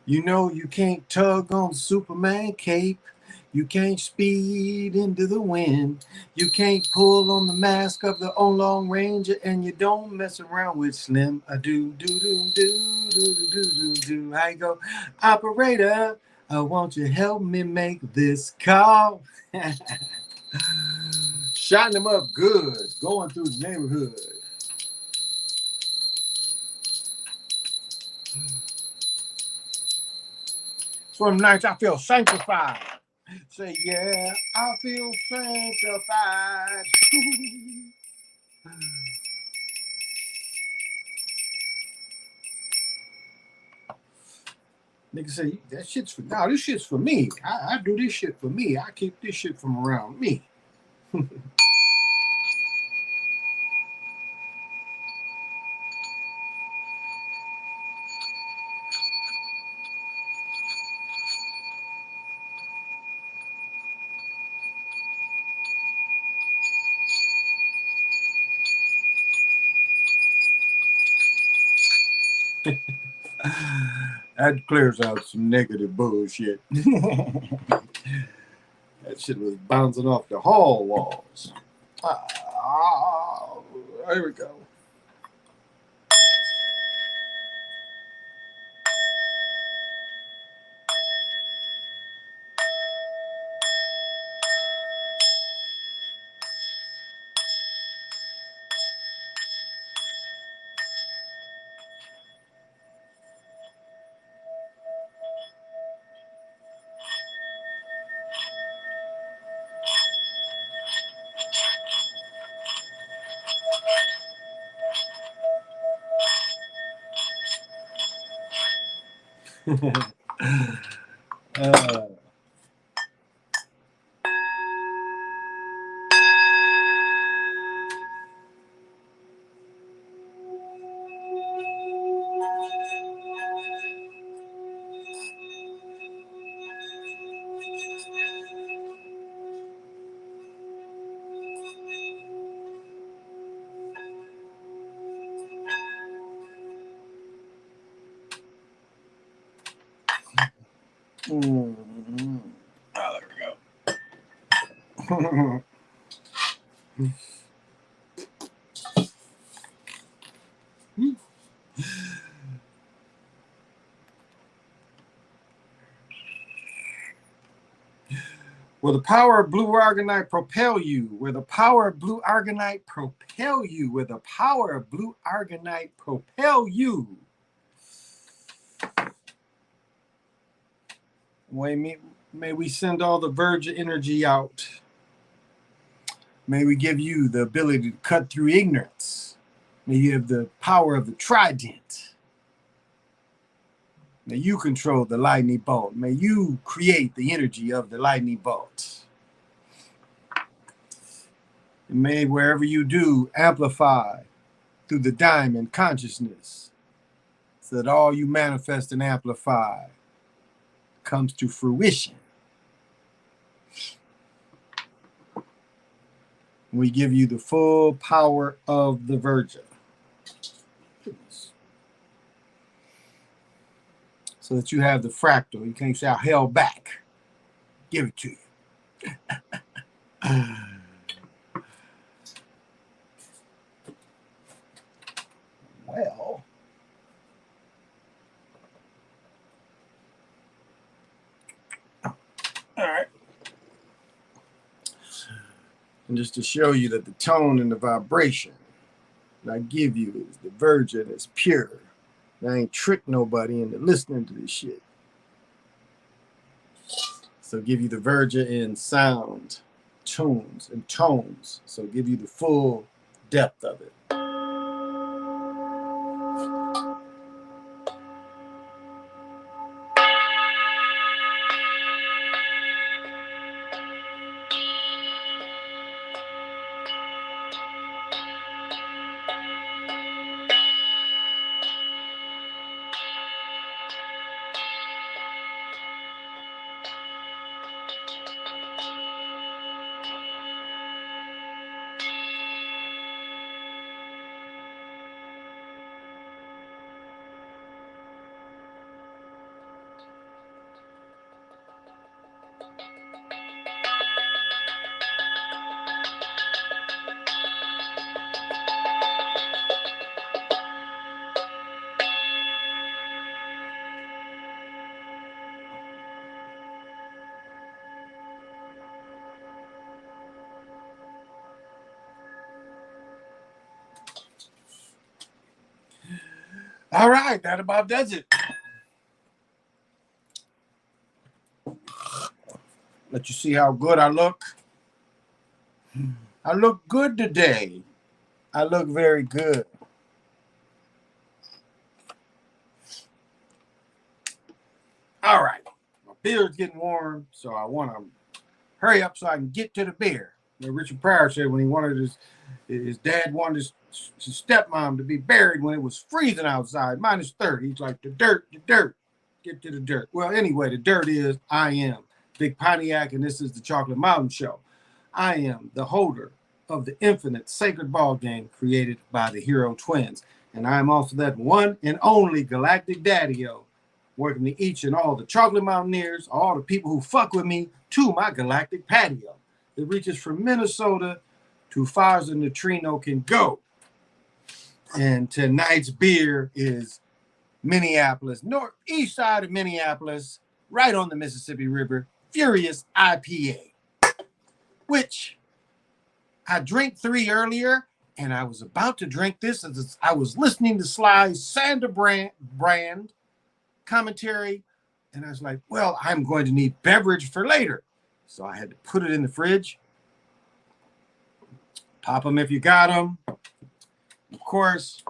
You know you can't tug on Superman cape. You can't speed into the wind. You can't pull on the mask of the Long Ranger, and you don't mess around with Slim. I do. I go, operator. Won't you help me make this call? Shine them up good, going through the neighborhood. Some nights I feel sanctified. Say, yeah, I feel sanctified. Nigga say, that shit's for, no, this shit's for me. I do this shit for me. I keep this shit from around me. That clears out some negative bullshit. That shit was bouncing off the hall walls. Ah, there we go. uh, mm, oh, there we go. Will the power of blue argonite propel you? Will the power of blue argonite propel you? Will the power of blue argonite propel you? May we send all the Virgin energy out. May we give you the ability to cut through ignorance. May you have the power of the trident. May you control the lightning bolt. May you create the energy of the lightning bolt. And may wherever you do, amplify through the diamond consciousness so that all you manifest and amplify comes to fruition. We give you the full power of the Virgin. So that you have the fractal. You can't say, I held back. Give it to you. Well, all right. And just to show you that the tone and the vibration that I give you is the Virgin is pure. I ain't tricked nobody into listening to this shit. So give you the Virgin in sound, tunes, and tones. So give you the full depth of it. All right, that about does it. Let you see how good I look. I look good today. I look very good. All right. My beer's getting warm, so I want to hurry up so I can get to the beer. Richard Pryor said when he wanted his dad wanted his stepmom to be buried when it was freezing outside, -30. He's like, the dirt, get to the dirt. Well, anyway, the dirt is I am Big Pontiac, and this is the Chocolate Mountain Show. I am the holder of the infinite sacred ball game created by the Hero Twins, and I am also that one and only galactic daddy-o, working to each and all the Chocolate Mountaineers, all the people who fuck with me, to my galactic patio. It reaches from Minnesota to far as the neutrino can go. And tonight's beer is Minneapolis, northeast side of Minneapolis, right on the Mississippi River, Furious IPA, which I drank 3 earlier, and I was about to drink this as I was listening to Sly's Sander Brand commentary, and I was like, well, I'm going to need beverage for later. So I had to put it in the fridge. Pop them if you got them. Of course,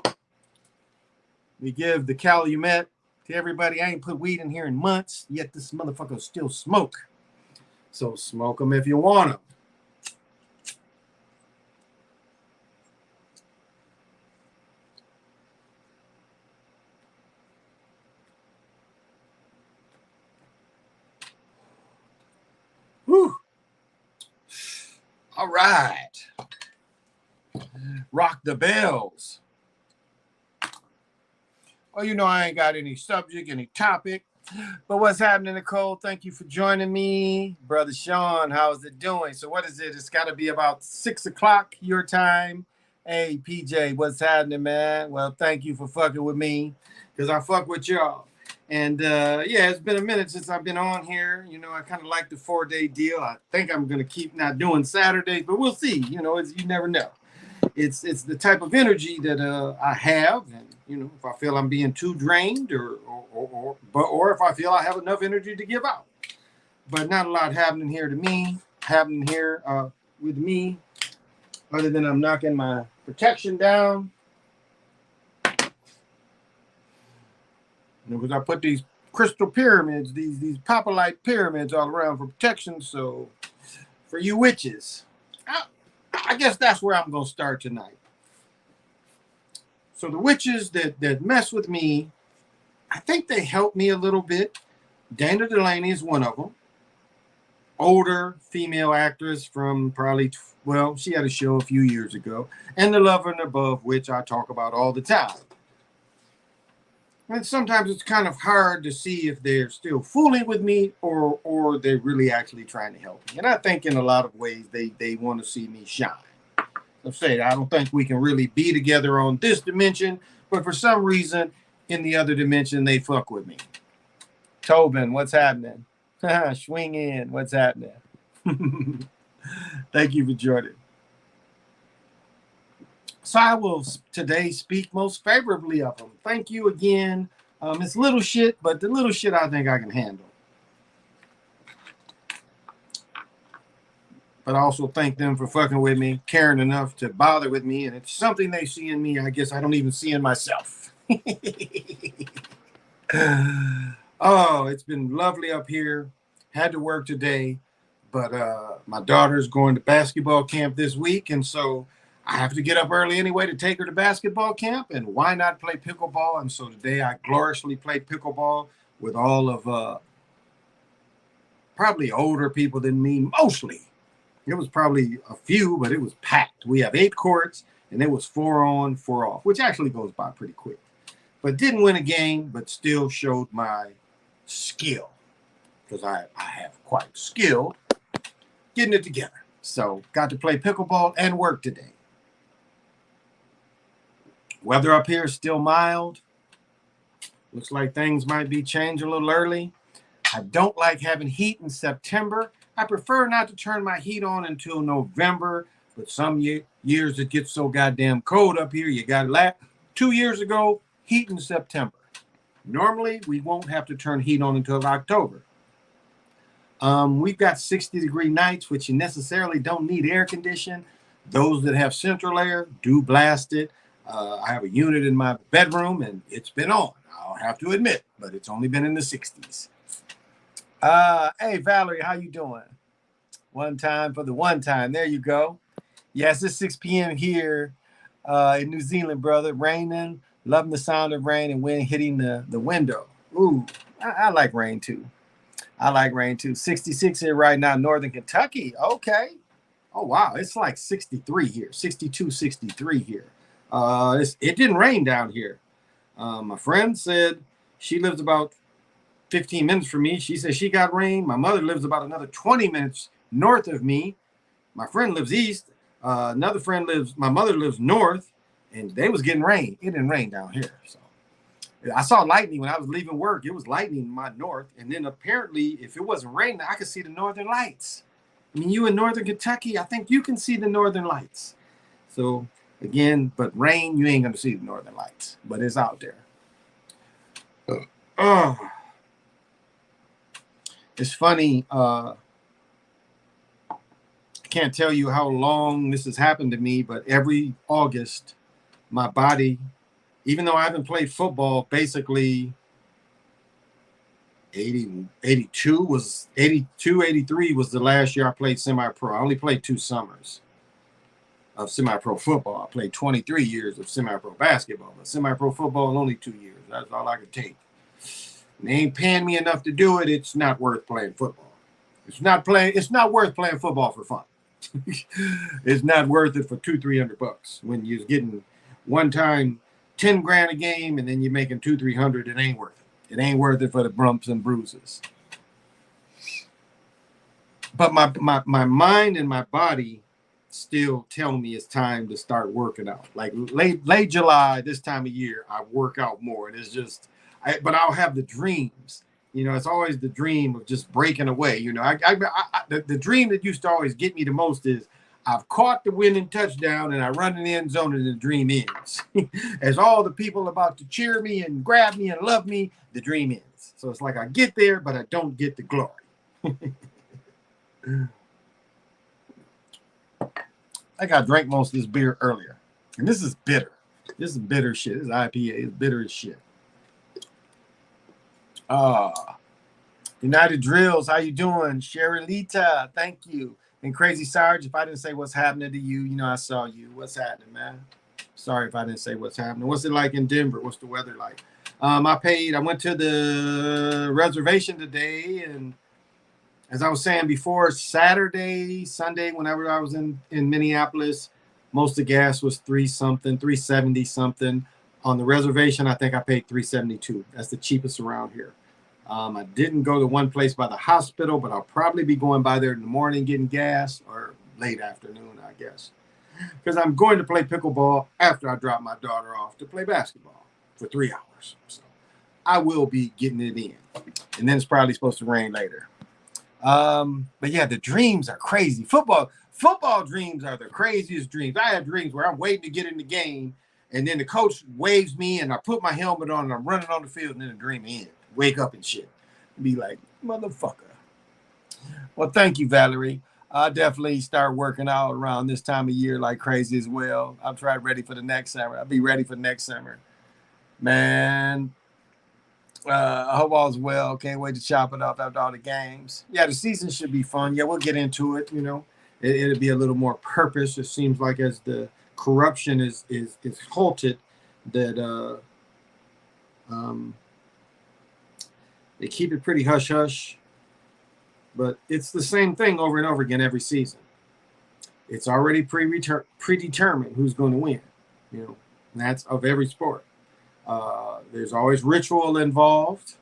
we give the Calumet to everybody. I ain't put weed in here in months, yet this motherfucker still smoke. So smoke them if you want them. Whew. All right. Rock the bells. Well, you know I ain't got any subject, any topic. But what's happening, Nicole? Thank you for joining me. Brother Sean, how's it doing? So what is it? It's got to be about 6 o'clock your time. Hey, PJ, what's happening, man? Well, thank you for fucking with me because I fuck with y'all. And, yeah, it's been a minute since I've been on here. You know, I kind of like the 4-day deal. I think I'm going to keep not doing Saturdays, but we'll see. You know, you never know. It's the type of energy that I have, and you know, if I feel I'm being too drained, or if I feel I have enough energy to give out. But not a lot happening here with me, other than I'm knocking my protection down. Because I put these crystal pyramids, these Popolite pyramids all around for protection. So for you witches, I guess that's where I'm going to start tonight. So the witches that mess with me, I think they help me a little bit. Dana Delaney is one of them. Older female actress from probably, she had a show a few years ago. And The Lover and Above, which I talk about all the time. And sometimes it's kind of hard to see if they're still fooling with me or they're really actually trying to help me. And I think in a lot of ways they want to see me shine. I say I don't think we can really be together on this dimension, but for some reason in the other dimension they fuck with me. Tobin, what's happening? Swing in, what's happening? Thank you for joining. So I will today speak most favorably of them. Thank you again. It's little shit, but the little shit I think I can handle. But I also thank them for fucking with me, caring enough to bother with me, and it's something they see in me I guess I don't even see in myself. Oh, it's been lovely up here. Had to work today, but my daughter's going to basketball camp this week, and so I have to get up early anyway to take her to basketball camp, and why not play pickleball? And so today I gloriously played pickleball with all of probably older people than me, mostly. It was probably a few, but it was packed. We have 8 courts, and it was 4 on, 4 off, which actually goes by pretty quick. But didn't win a game, but still showed my skill, because I have quite skill getting it together. So got to play pickleball and work today. Weather up here is still mild. Looks like things might be changing a little early. I don't like having heat in September. I prefer not to turn my heat on until November, but some years it gets so goddamn cold up here. You got 2 years ago, heat in September. Normally, we won't have to turn heat on until October. We've got 60-degree nights, which you necessarily don't need air conditioning. Those that have central air do blast it. I have a unit in my bedroom, and it's been on, I'll have to admit, but it's only been in the 60s. Hey, Valerie, how you doing? One time for the one time. There you go. Yes, it's 6 p.m. here in New Zealand, brother. Raining, loving the sound of rain and wind hitting the window. Ooh, I like rain, too. I like rain, too. 66 here right now, Northern Kentucky. Okay. Oh, wow. It's like 63 here, 62, 63 here. It didn't rain down here. My friend said she lives about 15 minutes from me. She said she got rain. My mother lives about another 20 minutes north of me. My friend lives east. Another friend my mother lives north, and they was getting rain. It didn't rain down here. So I saw lightning when I was leaving work. It was lightning in my north. And then apparently, if it wasn't raining, I could see the northern lights. I mean, you in Northern Kentucky, I think you can see the northern lights. So again, but rain, you ain't going to see the northern lights, but it's out there. It's funny. I can't tell you how long this has happened to me, but every August, my body, even though I haven't played football, basically 82, 83 was the last year I played semi-pro. I only played 2 summers of semi-pro football. I played 23 years of semi-pro basketball, but semi-pro football only 2 years. That's all I could take. And they ain't paying me enough to do it. It's not worth playing football. It's not worth playing football for fun. It's not worth it for $200-300 when you're getting one time 10 grand a game and then you're making $200-300. It ain't worth it. It ain't worth it for the bumps and bruises. But my mind and my body still tell me it's time to start working out. Like late July, this time of year, I work out more. And it's just, but I'll have the dreams. You know, it's always the dream of just breaking away. You know, the dream that used to always get me the most is I've caught the winning touchdown and I run in the end zone and the dream ends. As all the people about to cheer me and grab me and love me, the dream ends. So it's like I get there, but I don't get the glory. I got drank most of this beer earlier. And this is bitter. This is bitter shit. This is IPA. It's bitter as shit. United Drills, how you doing? Sherilita, thank you. And Crazy Sarge, if I didn't say what's happening to you, you know I saw you. What's happening, man? Sorry if I didn't say what's happening. What's it like in Denver? What's the weather like? I went to the reservation today, and as I was saying before, Saturday, Sunday, whenever I was in Minneapolis, most of the gas was $370 something. On the reservation, I think I paid $372. That's the cheapest around here. I didn't go to one place by the hospital, but I'll probably be going by there in the morning getting gas, or late afternoon, I guess. Because I'm going to play pickleball after I drop my daughter off to play basketball for 3 hours. So I will be getting it in. And then it's probably supposed to rain later. But yeah, the dreams are crazy. Football dreams are the craziest dreams. I have dreams where I'm waiting to get in the game, and then the coach waves me, and I put my helmet on, and I'm running on the field, and then the dream ends. Wake up and shit. Be like, motherfucker. Well, thank you, Valerie. I'll definitely start working out around this time of year like crazy as well. I'll try ready for the next summer. I'll be ready for next summer. Man, I hope all's well. Can't wait to chop it up after all the games. Yeah, the season should be fun. Yeah, we'll get into it, you know. It'll be a little more purpose. It seems like as the corruption is halted, that they keep it pretty hush-hush, but it's the same thing over and over again every season. It's already predetermined who's going to win, you know, and that's of every sport. There's always ritual involved.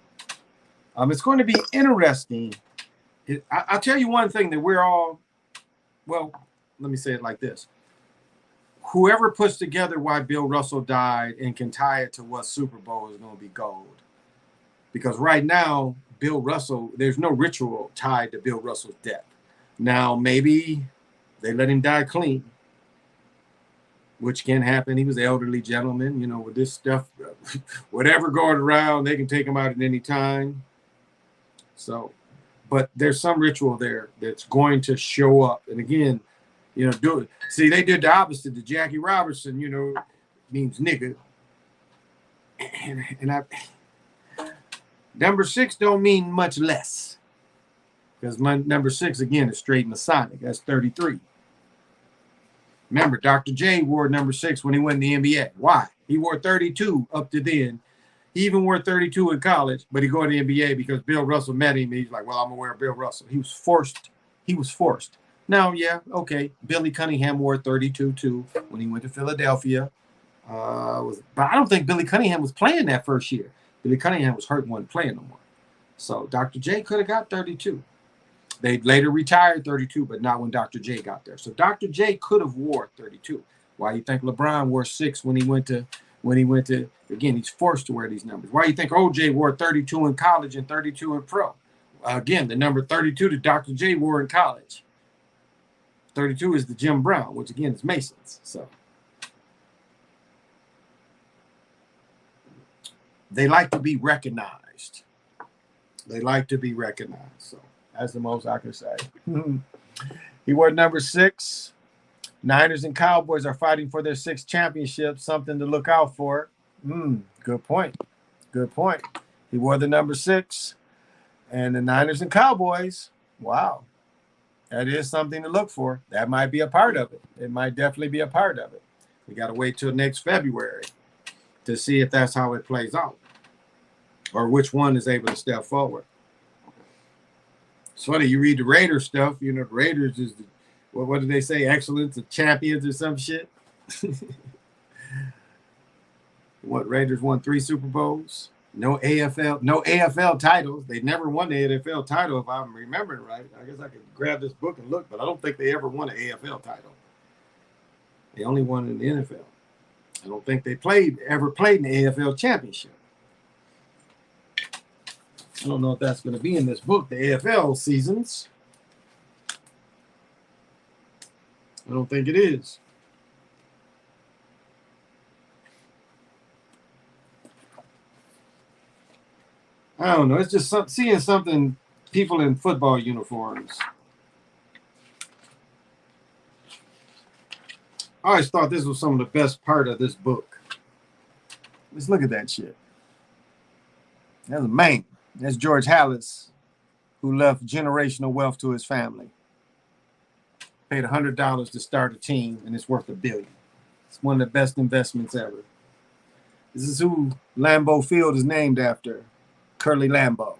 It's going to be interesting. I'll tell you one thing that we're all, well, let me say it like this. Whoever puts together why Bill Russell died and can tie it to what Super Bowl is going to be gold. Because right now, Bill Russell, there's no ritual tied to Bill Russell's death. Now, maybe they let him die clean. which can happen. He was an elderly gentleman, you know, with this stuff, whatever going around, they can take him out at any time. So, but there's some ritual there that's going to show up. And again, you know, do it. See, they did the opposite to Jackie Robinson, you know, means nigga. And I, number 6 don't mean much less. Because my number 6, again, is straight Masonic. That's 33. Remember, Dr. J wore number 6 when he went in the NBA. Why? He wore 32 up to then. He even wore 32 in college, but he go to the NBA because Bill Russell met him. And he's like, well, I'm going to wear Bill Russell. He was forced. He was forced. Now, yeah, okay. Billy Cunningham wore 32 too when he went to Philadelphia. But I don't think Billy Cunningham was playing that first year. Billy Cunningham was hurt and wasn't playing no more. So Dr. J could have got 32. They later retired 32, but not when Dr. J got there. So Dr. J could have wore 32. Why do you think LeBron wore 6 when he went to again, he's forced to wear these numbers. Why do you think OJ wore 32 in college and 32 in pro? Again, the number 32 that Dr. J wore in college. 32 is the Jim Brown, which again is Masons. So they like to be recognized. They like to be recognized. So that's the most I can say. He wore number 6. Niners and Cowboys are fighting for their 6th championship. Something to look out for. Good point. Good point. He wore the number 6. And the Niners and Cowboys, wow. That is something to look for. That might be a part of it. It might definitely be a part of it. We got to wait till next February to see if that's how it plays out or which one is able to step forward. It's funny, you read the Raiders stuff, you know, the Raiders is, what did they say, excellence of champions or some shit? What, Raiders won 3 Super Bowls? No AFL titles. They never won the AFL title, if I'm remembering right. I guess I could grab this book and look, but I don't think they ever won an AFL title. They only won in the NFL. I don't think they ever played in the AFL championship. I don't know if that's going to be in this book, the AFL seasons. I don't think it is. I don't know. It's just seeing something, people in football uniforms. I always thought this was some of the best part of this book. Let's look at that shit. That's a man. That's George Halas, who left generational wealth to his family. Paid $100 to start a team, and it's worth $1 billion. It's one of the best investments ever. This is who Lambeau Field is named after. Curly Lambeau.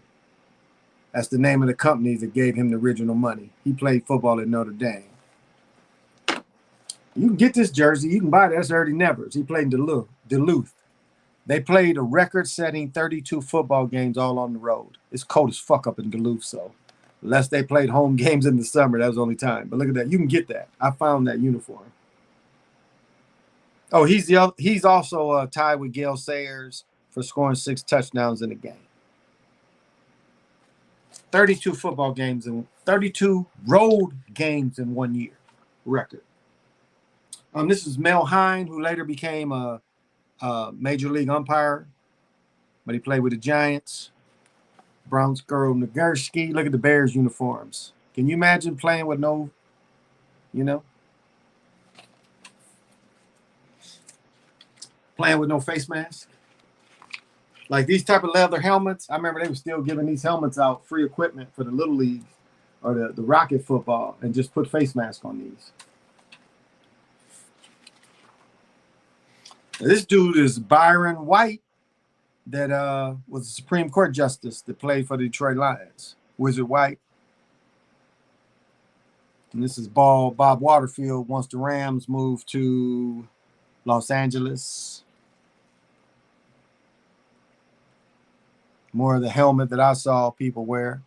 That's the name of the company that gave him the original money. He played football at Notre Dame. You can get this jersey. You can buy it. That's Ernie Nevers. He played in Duluth. They played a record-setting 32 football games all on the road. It's cold as fuck up in Duluth, so unless they played home games in the summer, that was the only time. But look at that. You can get that. I found that uniform. Oh, he's also tied with Gale Sayers for scoring 6 touchdowns in a game. 32 football games and 32 road games in 1 year. Record. This is Mel Hine, who later became a major league umpire, but he played with the Giants. Brownsgirl Nagurski. Look at the Bears uniforms. Can you imagine playing with no, playing with no face mask? Like these type of leather helmets, I remember they were still giving these helmets out, free equipment for the Little League or the Rocket football, and just put face masks on these. Now, this dude is Byron White, that was a Supreme Court justice that played for the Detroit Lions. Wizard White. And this is Bob Waterfield once the Rams moved to Los Angeles. More of the helmet that I saw people wear.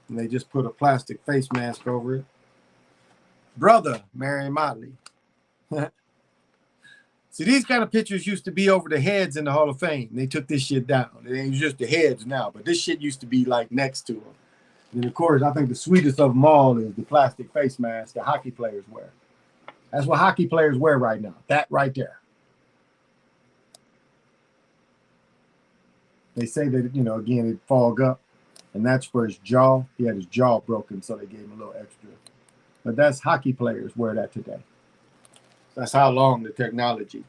And they just put a plastic face mask over it. Brother, Marion Motley. See, these kind of pictures used to be over the heads in the Hall of Fame. They took this shit down. It ain't just the heads now, but this shit used to be like next to them. And of course, I think the sweetest of them all is the plastic face mask that hockey players wear. That's what hockey players wear right now. That right there. They say that, you know, again, it fog up. And that's for his jaw. He had his jaw broken, so they gave him a little extra. But that's hockey players wear that today. That's how long the technology.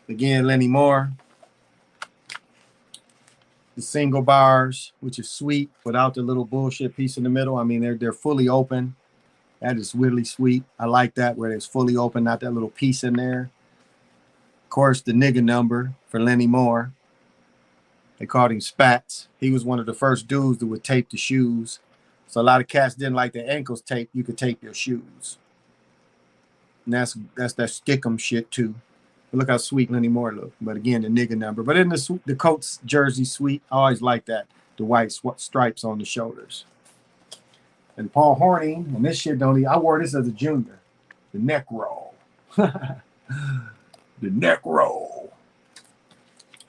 Again, Lenny Moore. The single bars, which is sweet without the little bullshit piece in the middle. I mean, they're fully open. That is really sweet. I like that where it's fully open, not that little piece in there. Of course, the nigga number for Lenny Moore. They called him Spats. He was one of the first dudes that would tape the shoes. So a lot of cats didn't like their ankles taped. You could tape your shoes. And that's that stick 'em shit too. But look how sweet Lenny Moore looked. But again, the nigga number. But in the Colts jersey sweet, I always like that. The white stripes on the shoulders. And Paul Hornung, and this shit don't even, I wore this as a junior. The neck roll. The neck roll.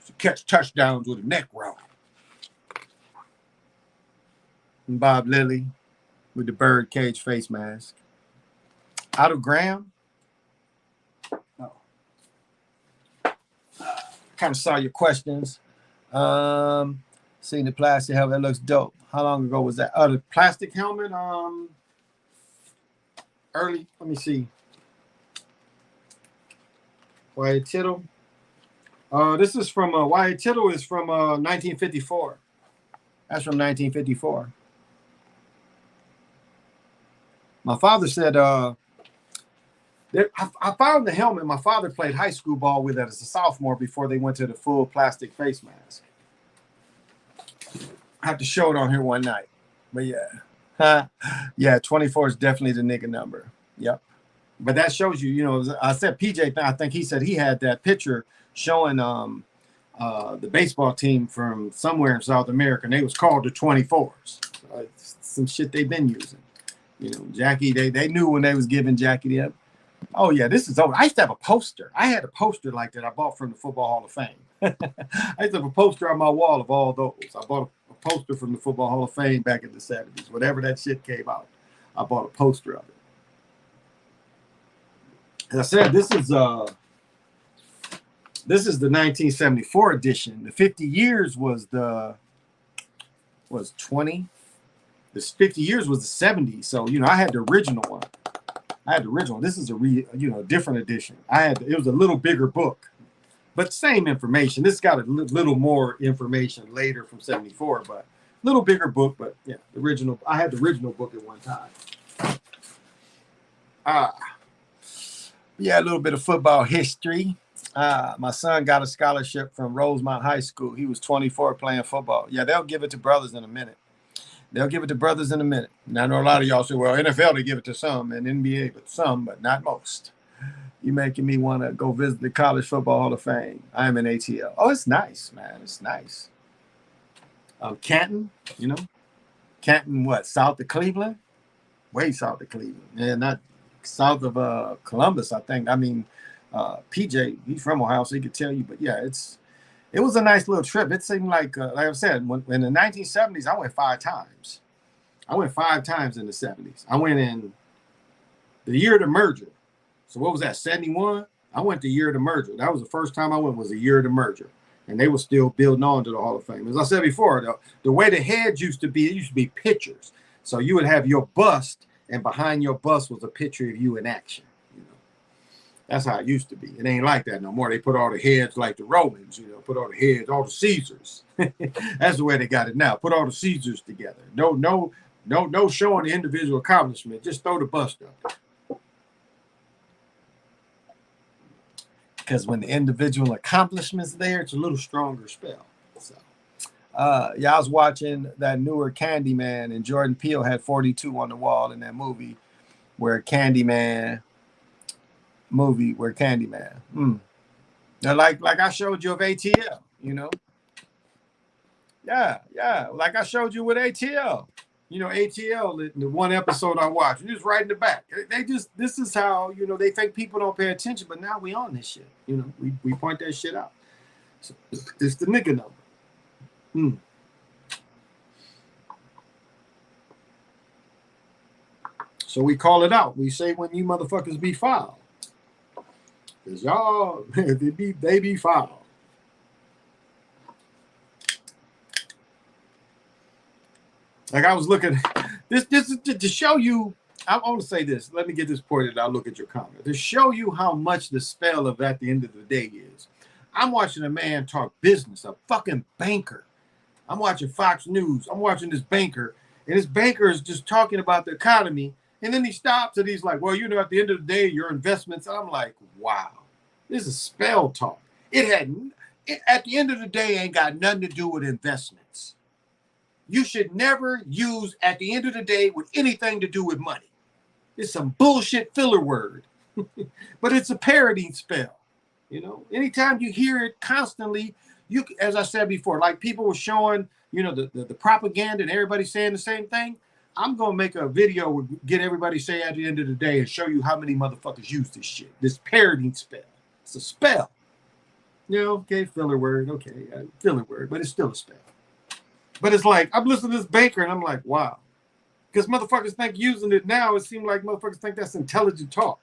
So catch touchdowns with a neck roll. And Bob Lilly with the bird cage face mask. Otto Graham. Oh. Kind of saw your questions. Seeing the plastic helmet, that looks dope. How long ago was that? The plastic helmet. Early. Let me see. Wyatt Tittle. This is from Wyatt Tittle is from 1954. That's from 1954. My father said, I found the helmet my father played high school ball with as a sophomore before they went to the full plastic face mask. I have to show it on here one night. But yeah. Yeah, 24 is definitely the nigga number. Yep. But that shows you, you know, I said PJ, I think he said he had that picture showing the baseball team from somewhere in South America, and they was called the 24s. Some shit they've been using. You know, Jackie, they knew when they was giving Jackie the. Oh yeah, this is over. I used to have a poster. I had a poster like that I bought from the Football Hall of Fame. I used to have a poster on my wall of all those. I bought a poster from the Football Hall of Fame back in the 70s. Whenever that shit came out, I bought a poster of it. As I said, this is the 1974 edition. The 50 years was 20. This 50 years was the 70s. So, you know, I had the original one. This is a different edition. It was a little bigger book, but same information. This got a little more information later from 74, but little bigger book, but yeah, the original. I had the original book at one time. Yeah, a little bit of football history. My son got a scholarship from Rosemont High School. He was 24 playing football. Yeah, they'll give it to brothers in a minute. Now, I know a lot of y'all say, well, NFL, they give it to some, and NBA, but some, but not most. You making me want to go visit the College Football Hall of Fame. I am an ATL. Oh, it's nice, man. It's nice. Canton, you know. Canton, what, south of Cleveland? Way south of Cleveland. Yeah, not south of Columbus, I think. I mean, PJ, he's from Ohio, so he could tell you. But, yeah, it was a nice little trip. It seemed like I said, in the 1970s, I went 5 times. I went 5 times in the 70s. I went in the year of the merger. So what was that, 71? I went the year of the merger. That was the first time I went, was the year of the merger. And they were still building on to the Hall of Fame. As I said before, the way the heads used to be, it used to be pictures. So you would have your bust, and behind your bust was a picture of you in action. You know, that's how it used to be. It ain't like that no more. They put all the heads like the Romans, you know, put all the heads, all the Caesars. That's the way they got it now. Put all the Caesars together. No showing the individual accomplishment. Just throw the bust up. Because when the individual accomplishment's there, it's a little stronger spell. So, yeah, I was watching that newer Candyman, and Jordan Peele had 42 on the wall in that movie, where Candyman. Now, like I showed you of ATL, you know. Yeah, like I showed you with ATL. You know, ATL, the one episode I watched, just right in the back. This is how, you know, they think people don't pay attention, but now we on this shit. You know, we point that shit out. So it's the nigga number. So we call it out. We say when you motherfuckers be foul. Because y'all, they be foul. Like I was looking, this is to show you, I want to say this. Let me get this pointed. I'll look at your comment. To show you how much the spell of at the end of the day is. I'm watching a man talk business, a fucking banker. I'm watching Fox News. I'm watching this banker, and this banker is just talking about the economy. And then he stops and he's like, well, at the end of the day, your investments. And I'm like, wow, this is spell talk. At the end of the day, ain't got nothing to do with investments. You should never use at the end of the day with anything to do with money. It's some bullshit filler word, but it's a parodying spell. Anytime you hear it constantly, as I said before, like people were showing, the propaganda and everybody saying the same thing. I'm going to make a video with get everybody say at the end of the day and show you how many motherfuckers use this shit. This parodying spell. It's a spell. Okay, filler word. Okay, filler word, but it's still a spell. But it's like, I'm listening to this banker and I'm like, wow. Because motherfuckers think using it now, it seems like motherfuckers think that's intelligent talk.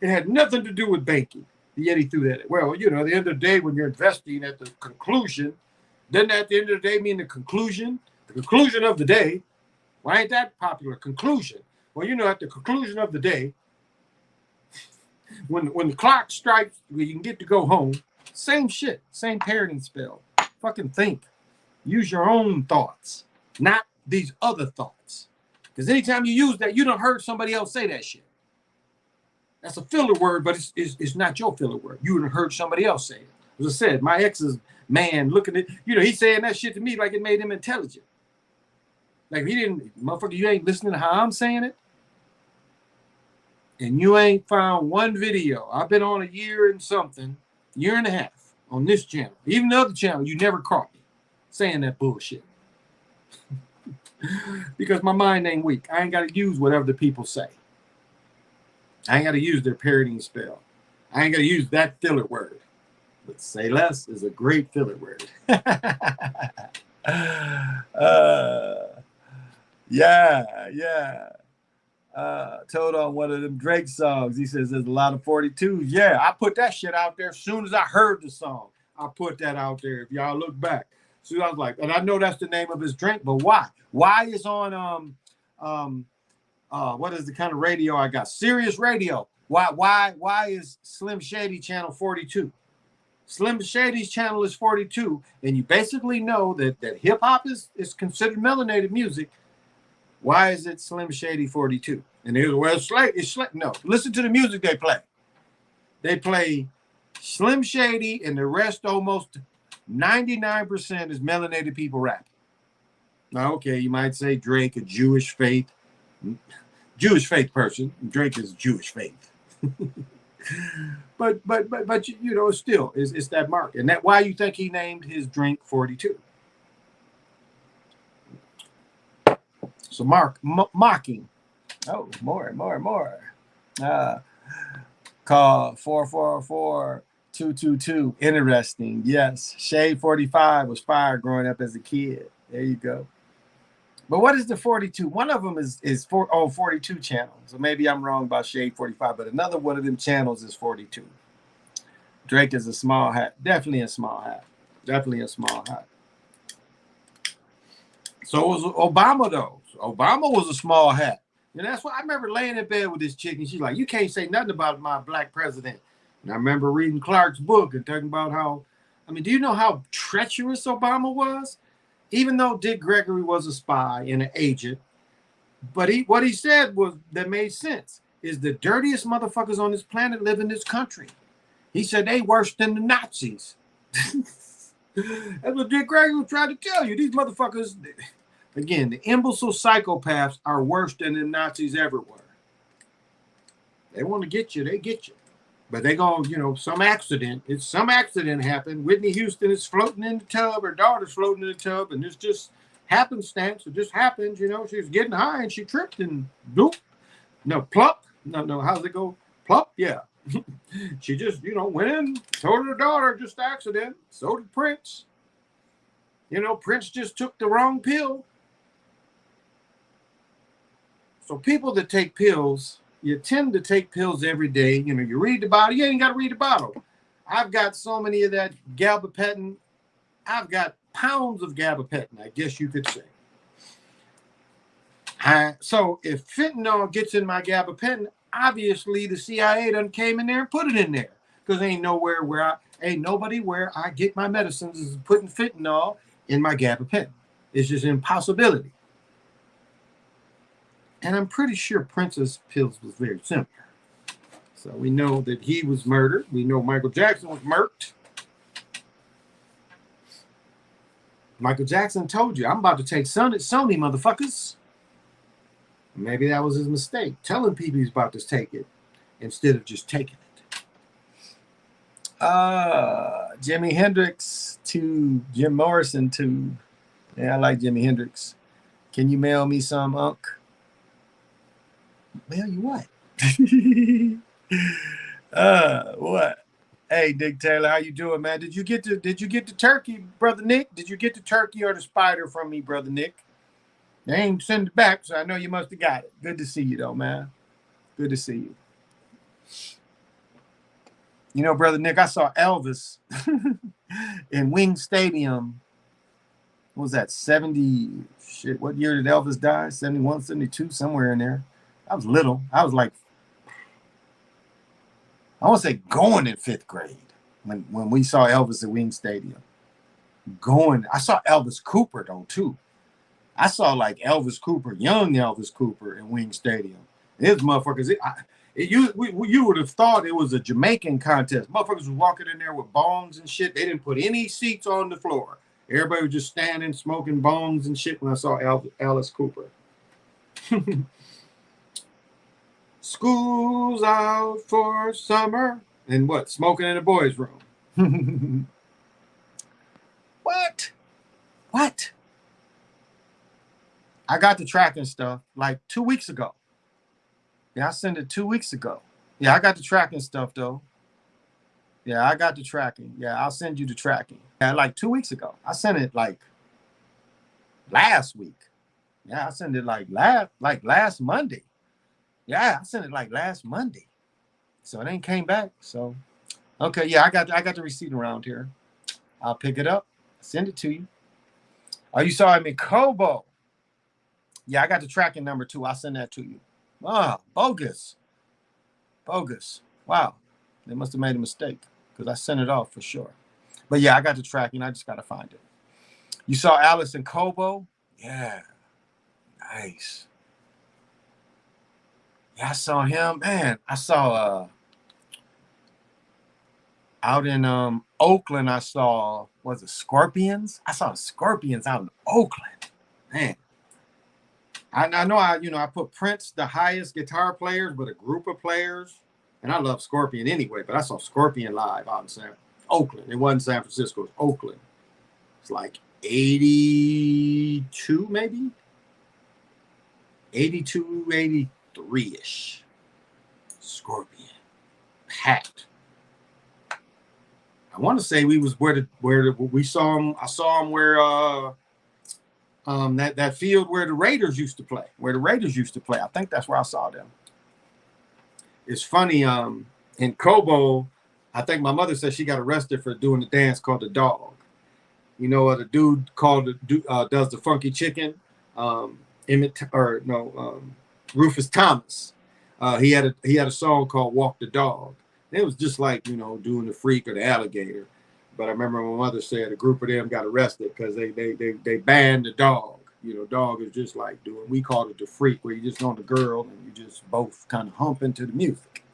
It had nothing to do with banking. Yet he threw that. Well, at the end of the day, when you're investing at the conclusion, doesn't at the end of the day mean the conclusion? The conclusion of the day. Why ain't that popular? Conclusion. Well, at the conclusion of the day, when the clock strikes, you can get to go home. Same shit. Same parenting spell. Fucking think. Use your own thoughts, not these other thoughts. Because anytime you use that, you don't heard somebody else say that shit. That's a filler word, but it's not your filler word. You done heard somebody else say it. As I said, my ex's man looking at, he's saying that shit to me like it made him intelligent. Like he didn't, motherfucker, you ain't listening to how I'm saying it. And you ain't found one video. I've been on a year and a half on this channel. Even the other channel, you never caught me saying that bullshit. Because my mind ain't weak. I ain't got to use whatever the people say. I ain't got to use their parodying spell. I ain't got to use that filler word. But say less is a great filler word. Yeah. Told on one of them Drake songs. He says there's a lot of 42s. Yeah, I put that shit out there as soon as I heard the song. I put that out there. If y'all look back. So I was like, and I know that's the name of his drink, but why? Why is on what is the kind of radio I got? Sirius Radio. Why is Slim Shady channel 42? Slim Shady's channel is 42, and you basically know that hip hop is considered melanated music. Why is it Slim Shady 42? And they go, well, it's like no. Listen to the music they play. They play Slim Shady, and the rest almost 99% is melanated people rapping. Now, okay, you might say Drake, a Jewish faith person. Drake is Jewish faith. but still, it's that mark. And that why you think he named his drink 42. So mocking. Oh, more. Call 444-222. Interesting. Yes. Shade 45 was fired growing up as a kid. There you go. But what is the 42? One of them is 42 channels. So maybe I'm wrong about Shade 45, but another one of them channels is 42. Drake is a small hat. Definitely a small hat. So was Obama, though. Obama was a small hat. And that's why I remember laying in bed with this chick, and she's like, you can't say nothing about my black president. And I remember reading Clark's book and talking about how, do you know how treacherous Obama was? Even though Dick Gregory was a spy and an agent, but what he said was that made sense, is the dirtiest motherfuckers on this planet live in this country. He said they worse than the Nazis. That's what Dick Gregory was trying to tell you. These motherfuckers, again, the imbecile psychopaths are worse than the Nazis ever were. They want to get you, they get you. But they go, some accident happened. Whitney Houston is floating in the tub. Her daughter's floating in the tub. And it's just happenstance. It just happens, she was getting high and she tripped and bloop. No, plop. No, how's it go? Plop, yeah. She just, went in, told her daughter, just accident. So did Prince. Prince just took the wrong pill. So people that take pills, you tend to take pills every day. You know, you read the bottle. You ain't got to read the bottle. I've got so many of that gabapentin. I've got pounds of gabapentin, I guess you could say. So if fentanyl gets in my gabapentin, obviously the CIA done came in there and put it in there, because ain't nobody where I get my medicines is putting fentanyl in my gabapentin. It's just an impossibility. And I'm pretty sure Prince's pills was very similar. So we know that he was murdered. We know Michael Jackson was murked. Michael Jackson told you, I'm about to take Sony, motherfuckers. Maybe that was his mistake, telling people he's about to take it instead of just taking it. Jimi Hendrix to Jim Morrison to, yeah, I like Jimi Hendrix. Can you mail me some, Unc? Mail you what? What? Hey, Dick Taylor, how you doing, man? Did you get the turkey, brother Nick? Did you get the turkey or the spider from me, brother Nick? They ain't send it back, so I know you must have got it. Good to see you, though, man. Good to see you. You know, brother Nick, I saw Elvis in Wing Stadium. What was that, 70? Shit, what year did Elvis die? 71, 72, somewhere in there. I was little. I was like, I want to say going in 5th grade when we saw Elvis at Wing Stadium. I saw Elvis Cooper, though, too. I saw like Elvis Cooper, young Elvis Cooper in Wing Stadium. His motherfuckers, you would have thought it was a Jamaican contest. Motherfuckers was walking in there with bongs and shit. They didn't put any seats on the floor. Everybody was just standing, smoking bongs and shit when I saw Alice Cooper. School's out for summer. And what? Smoking in the boys' room. What? I got the tracking stuff like 2 weeks ago. Yeah, I sent it 2 weeks ago. Yeah, I got the tracking stuff, though. Yeah, I got the tracking. Yeah, I'll send you the tracking. Yeah, like 2 weeks ago. I sent it like last week. Yeah, I sent it like last Monday. Yeah, I sent it like last Monday. So it ain't came back. So, okay, yeah, I got the receipt around here. I'll pick it up, send it to you. Oh, you saw him in Kobo. Yeah, I got the tracking number too. I'll send that to you. Ah, bogus. Wow. They must have made a mistake because I sent it off for sure. But yeah, I got the tracking. I just got to find it. You saw Alice in Kobo? Yeah. Nice. Yeah, I saw him. Man, I saw out in Oakland, I saw, was it Scorpions? I saw Scorpions out in Oakland. Man. I know I put Prince the highest guitar players, but a group of players, and I love Scorpion anyway, but I saw Scorpion live out in Oakland. It wasn't San Francisco, it was Oakland. It's like 82 maybe? 82, 83-ish. Scorpion. Packed. I want to say we was where we saw him. I saw him where that field where the Raiders used to play. I think that's where I saw them. It's funny. In Kobo, I think my mother said she got arrested for doing a dance called the dog. You know, the dude does the funky chicken. Rufus Thomas. He had a song called "Walk the Dog." It was just like, doing the freak or the alligator. But I remember my mother said a group of them got arrested because they banned the dog. Dog is just like we called it the freak, where you just on the girl and you just both kind of humping to the music.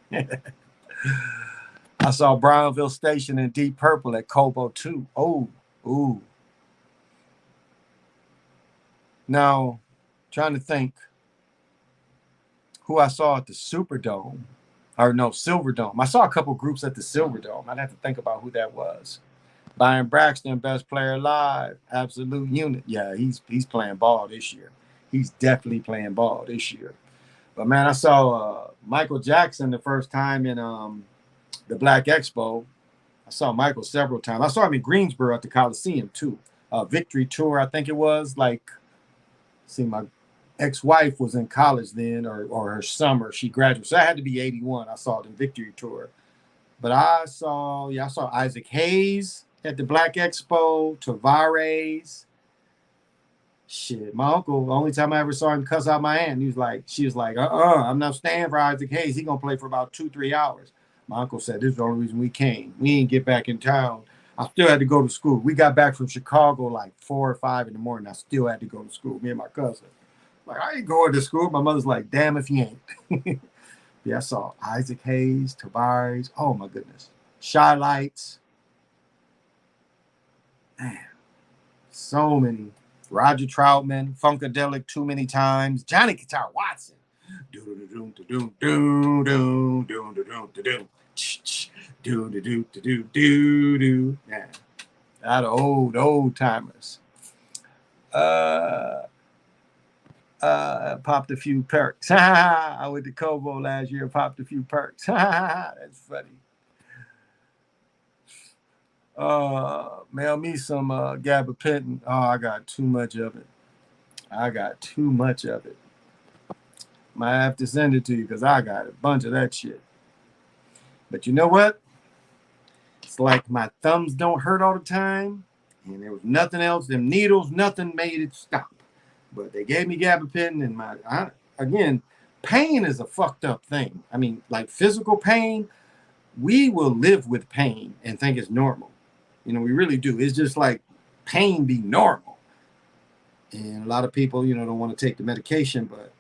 I saw Brownville Station and Deep Purple at Kobo too. Oh, ooh. Now, trying to think who I saw at the Silverdome. I saw a couple groups at the Silverdome. I'd have to think about who that was. Byron Braxton, best player alive, absolute unit. Yeah, he's playing ball this year. He's definitely playing ball this year. But man, I saw Michael Jackson the first time in the Black Expo. I saw Michael several times. I saw him in Greensboro at the Coliseum too. Victory Tour, I think it was. ex-wife was in college then, or her summer. She graduated. So I had to be 81. I saw it in Victory Tour. But I saw Isaac Hayes at the Black Expo, Tavares. Shit, my uncle, the only time I ever saw him cuss out my aunt, she was like, I'm not staying for Isaac Hayes. He gonna play for about 2-3 hours. My uncle said, this is the only reason we came. We didn't get back in town. I still had to go to school. We got back from Chicago like 4 or 5 in the morning. I still had to go to school, me and my cousin. Like, I ain't going to school. My mother's like, damn if you ain't. Yeah, I saw Isaac Hayes, Tavares. Oh, my goodness. Shy Lights. Man, so many. Roger Troutman, Funkadelic too many times. Johnny Guitar Watson. Yeah, out of old timers. Popped a few perks. I went to Kobo last year, popped a few perks. That's funny. Mail me some gabapentin. Oh, I got too much of it. Might have to send it to you because I got a bunch of that shit. But you know what? It's like my thumbs don't hurt all the time, and there was nothing else. Them needles, nothing made it stop. But they gave me gabapentin, and again, pain is a fucked up thing. I mean, like physical pain, we will live with pain and think it's normal. We really do. It's just like pain be normal. And a lot of people, don't want to take the medication, but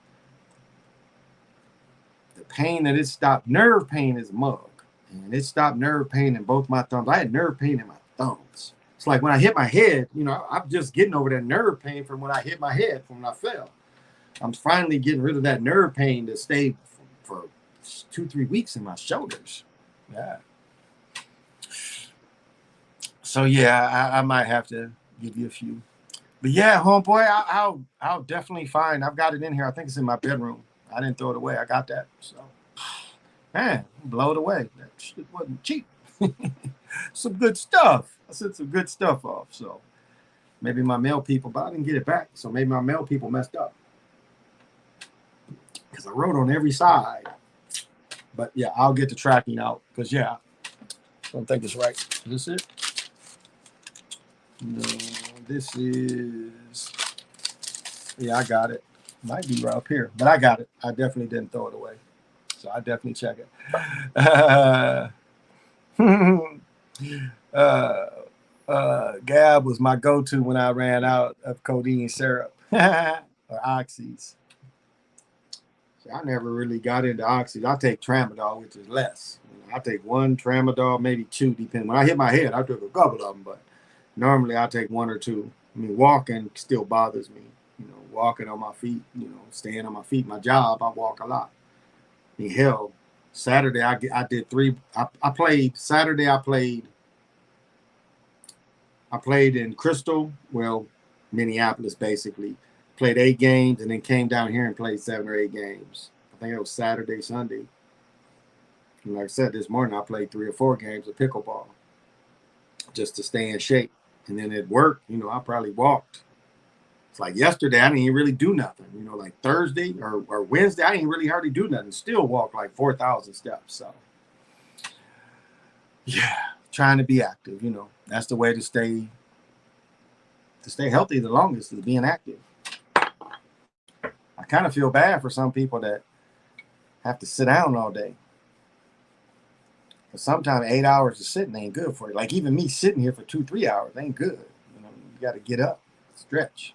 the pain that it stopped, nerve pain is a mug. And it stopped nerve pain in both my thumbs. I had nerve pain in my thumbs. It's like when I hit my head, I'm just getting over that nerve pain from when I hit my head, from when I fell. I'm finally getting rid of that nerve pain that stayed for 2-3 weeks in my shoulders. Yeah. So yeah, I might have to give you a few. But yeah, homeboy, I'll definitely find. I've got it in here. I think it's in my bedroom. I didn't throw it away. I got that. So, man, blow it away. That shit wasn't cheap. Some good stuff. I sent some good stuff off. So maybe my mail people, but I didn't get it back. So maybe my mail people messed up. Because I wrote on every side. But yeah, I'll get the tracking out. Because yeah, I don't think it's right. Is this it? No, this is, yeah, I got it. Might be right up here, but I got it. I definitely didn't throw it away. So I definitely check it. Gab was my go-to when I ran out of codeine syrup or oxys. See, I never really got into oxys. I take tramadol, which is less. I take one tramadol, maybe two, depending. When I hit my head, I took a couple of them, but normally I take one or two. I mean, walking still bothers me. Walking on my feet, staying on my feet. My job, I walk a lot. I mean, hell, Saturday I did three. I played Saturday. I played in Crystal, well, Minneapolis, basically. Played 8 games and then came down here and played 7 or 8 games. I think it was Saturday, Sunday. And like I said, this morning I played 3 or 4 games of pickleball just to stay in shape. And then at work, I probably walked. It's like yesterday, I didn't even really do nothing. Like Thursday or Wednesday, I didn't really hardly do nothing. Still walk like 4,000 steps. So, yeah, trying to be active. That's the way to stay healthy the longest, is being active. I kind of feel bad for some people that have to sit down all day. But sometimes 8 hours of sitting ain't good for you. Like even me sitting here for 2-3 hours ain't good. You got to get up, stretch.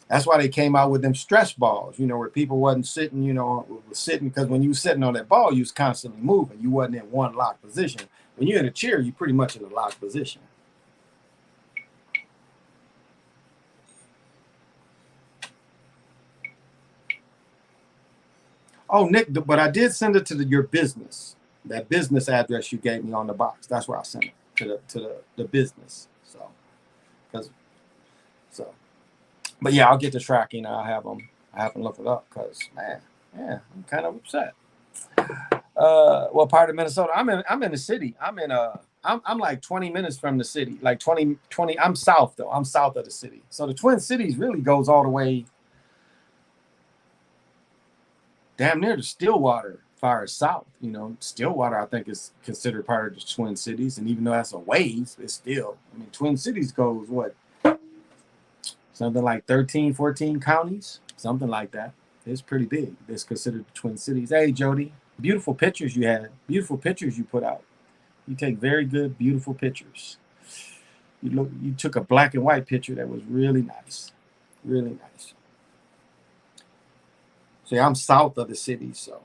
That's why they came out with them stretch balls, where people wasn't sitting, was sitting, because when you were sitting on that ball, you was constantly moving. You wasn't in one locked position. When you're in a chair, you're pretty much in a locked position. Oh, Nick, but I did send it to your business. That business address you gave me on the box. That's where I sent it, to the business. But yeah, I'll get the tracking. I have them look it up because, man, yeah, I'm kind of upset. What part of Minnesota? I'm in the city. I'm like 20 minutes from the city. Like 20. I'm south though. I'm south of the city. So the Twin Cities really goes all the way. damn near the Stillwater, far as south. You know, Stillwater, I think, is considered part of the Twin Cities. And even though that's a ways, it's still, I mean, Twin Cities goes what? Something like 13, 14 counties, something like that. It's pretty big. It's considered the Twin Cities. Hey, Jody, beautiful pictures you had. Beautiful pictures you put out. You take very good, beautiful pictures. You took a black and white picture that was really nice. Really nice. See, I'm south of the city, so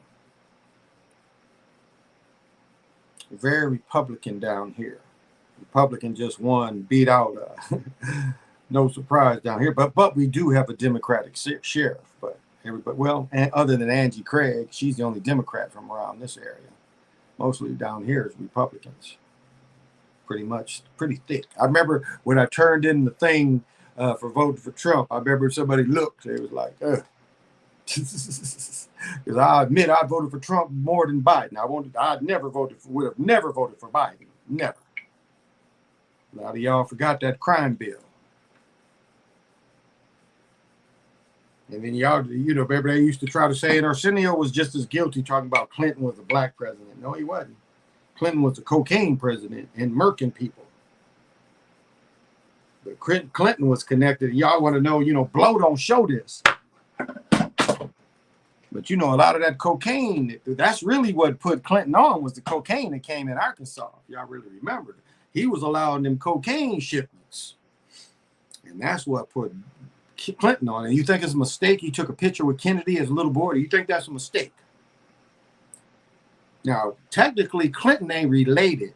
very Republican down here. Republican just won, beat out. No surprise down here, but we do have a Democratic sheriff. But everybody, well, and other than Angie Craig, she's the only Democrat from around this area. Mostly down here is Republicans. Pretty much, pretty thick. I remember when I turned in the thing for voting for Trump. I remember somebody looked. It was like, ugh. Because I admit I voted for Trump more than Biden. Would have never voted for Biden. Never. A lot of y'all forgot that crime bill. And then y'all, you know, remember they used to try to say, and Arsenio was just as guilty talking about Clinton was a black president. No, he wasn't. Clinton was a cocaine president and murking people. But Clinton was connected. Y'all want to know, you know, Blow don't show this. But, you know, a lot of that cocaine, that's really what put Clinton on, was the cocaine that came in Arkansas. If y'all really remember it. He was allowing them cocaine shipments. And that's what put Clinton on. And you think it's a mistake he took a picture with Kennedy as a little boy? Do you think that's a mistake? Now, technically, Clinton ain't related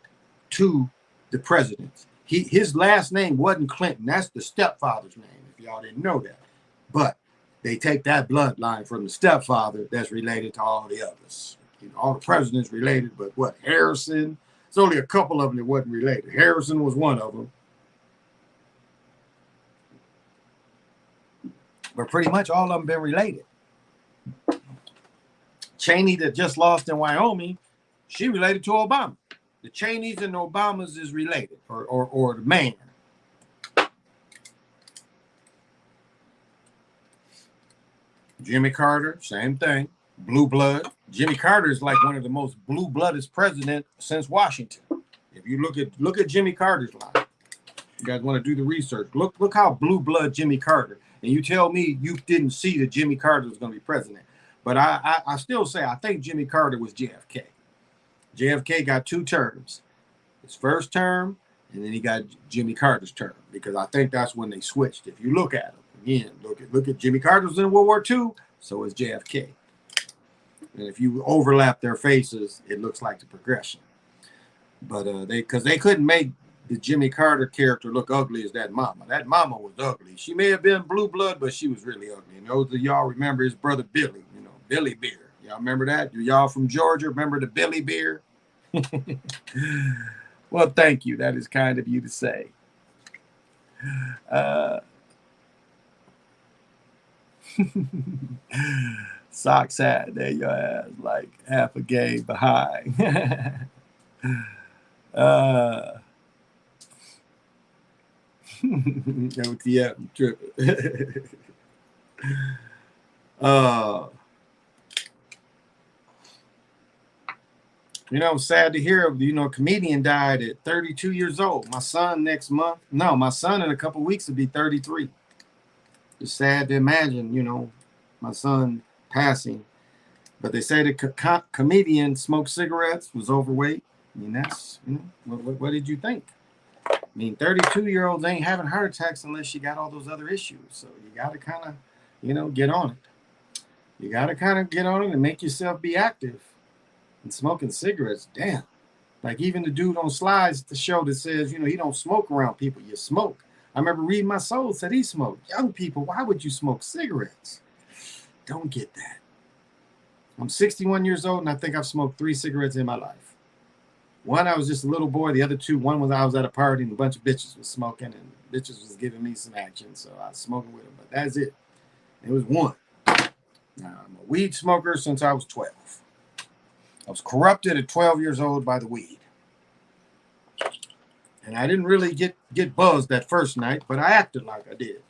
to the president. His last name wasn't Clinton. That's the stepfather's name, if y'all didn't know that. But they take that bloodline from the stepfather that's related to all the others. You know, all the presidents related, but what, Harrison? There's only a couple of them that wasn't related. Harrison was one of them. But pretty much all of them been related. Cheney that just lost in Wyoming, she related to Obama. The Cheneys and Obamas is related, or the man. Jimmy Carter, same thing. Blue blood. Jimmy Carter is like one of the most blue-blooded presidents since Washington. If you look at Jimmy Carter's life, you guys want to do the research. Look how blue blood Jimmy Carter. And you tell me you didn't see that Jimmy Carter was going to be president. But I still say I think Jimmy Carter was JFK. JFK got 2 terms. His first term, and then he got Jimmy Carter's term, because I think that's when they switched. If you look at them, again, look at Jimmy Carter was in World War II, so is JFK. And if you overlap their faces, it looks like the progression. But because they couldn't make the Jimmy Carter character look ugly as that mama. That mama was ugly. She may have been blue blood, but she was really ugly. And those of y'all remember his brother Billy, you know, Billy Beer. Y'all remember that? Do y'all from Georgia remember the Billy Beer? Well, thank you. That is kind of you to say. Socks hat, there your ass, like half a game behind. OTF, I'm tripping. You know, sad to hear, you know, a comedian died at 32 years old. My son next month. No, my son in a couple of weeks will be 33. It's sad to imagine, you know, my son passing. But they say the comedian smoked cigarettes, was overweight. I mean, that's, you know, what did you think? I mean, 32-year-olds ain't having heart attacks unless you got all those other issues. So you got to kind of, you know, get on it. You got to kind of get on it and make yourself be active. And smoking cigarettes, damn. Like even the dude on Slides, the show that says, you know, he don't smoke around people. You smoke. I remember reading My Soul said he smoked. Young people, why would you smoke cigarettes? Don't get that. I'm 61 years old, and I think I've smoked 3 cigarettes in my life. One, I was just a little boy. The other 2, one was I was at a party, and a bunch of bitches was smoking, and bitches was giving me some action, so I was smoking with them. But that's it. It was 1. Now, I'm a weed smoker since I was 12. I was corrupted at 12 years old by the weed. And I didn't really get buzzed that first night, but I acted like I did.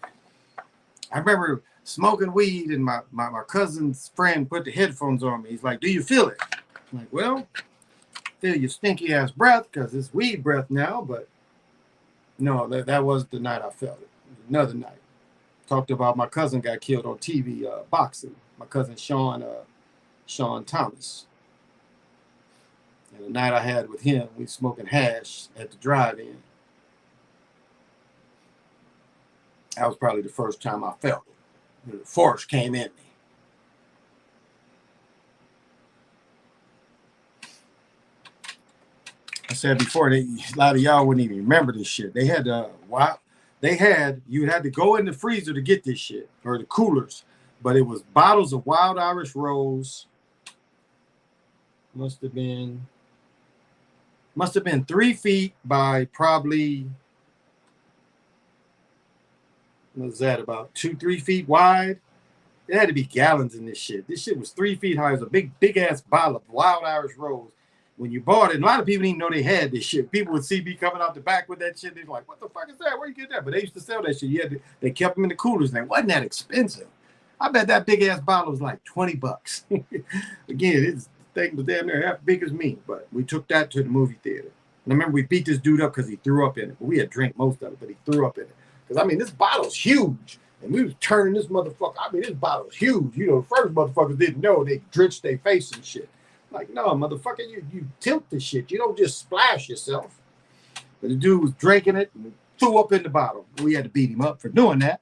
I remember smoking weed, and my cousin's friend put the headphones on me. He's like, "Do you feel it?" I'm like, "Well, feel your stinky ass breath because it's weed breath now." But no, that was the night I felt it. Another night. Talked about my cousin got killed on TV boxing. My cousin Sean Thomas. And the night I had with him, we smoking hash at the drive-in. That was probably the first time I felt it. The force came in me. I said before, a lot of y'all wouldn't even remember this shit. They had you had to go in the freezer to get this shit, or the coolers, but it was bottles of Wild Irish Rose. Must have been 3 feet by probably, what was that, about 2-3 feet wide. It had to be gallons in this shit. This shit was 3 feet high. It was a big ass bottle of Wild Irish Rose. When you bought it, a lot of people didn't know they had this shit. People would see me coming out the back with that shit. They're like, "What the fuck is that? Where you get that?" But they used to sell that shit. They kept them in the coolers, and it wasn't that expensive. I bet that big ass bottle was like $20. Again, this thing was damn near half big as me. But we took that to the movie theater. And I remember we beat this dude up because he threw up in it. But we had drank most of it, but he threw up in it. Because I mean, this bottle's huge. And we was turning this motherfucker. I mean, this bottle's huge. You know, the first motherfuckers didn't know. They drenched their face and shit. Like, no, motherfucker, you tilt the shit. You don't just splash yourself. But the dude was drinking it and threw up in the bottle. We had to beat him up for doing that.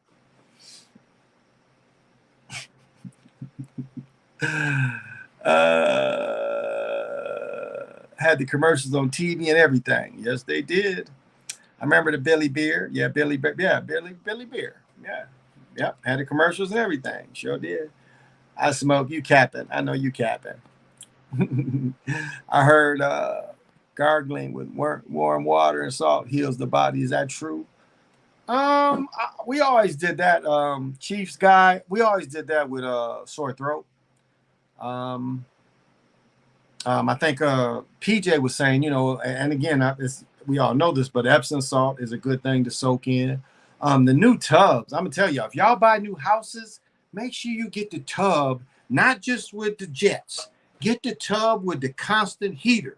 Had the commercials on TV and everything. Yes, they did. I remember the Billy Beer. Yeah, Billy Beer. Yeah. Yep. Had the commercials and everything. Sure did. I smoke. You capping. I know you capping. I heard gargling with warm water and salt heals the body. Is that true? We always did that. Chiefs guy, we always did that with sore throat. I think PJ was saying, you know, and again, we all know this, but Epsom salt is a good thing to soak in. The new tubs, I'm gonna tell you, if y'all buy new houses, make sure you get the tub, not just with the jets. Get the tub with the constant heater,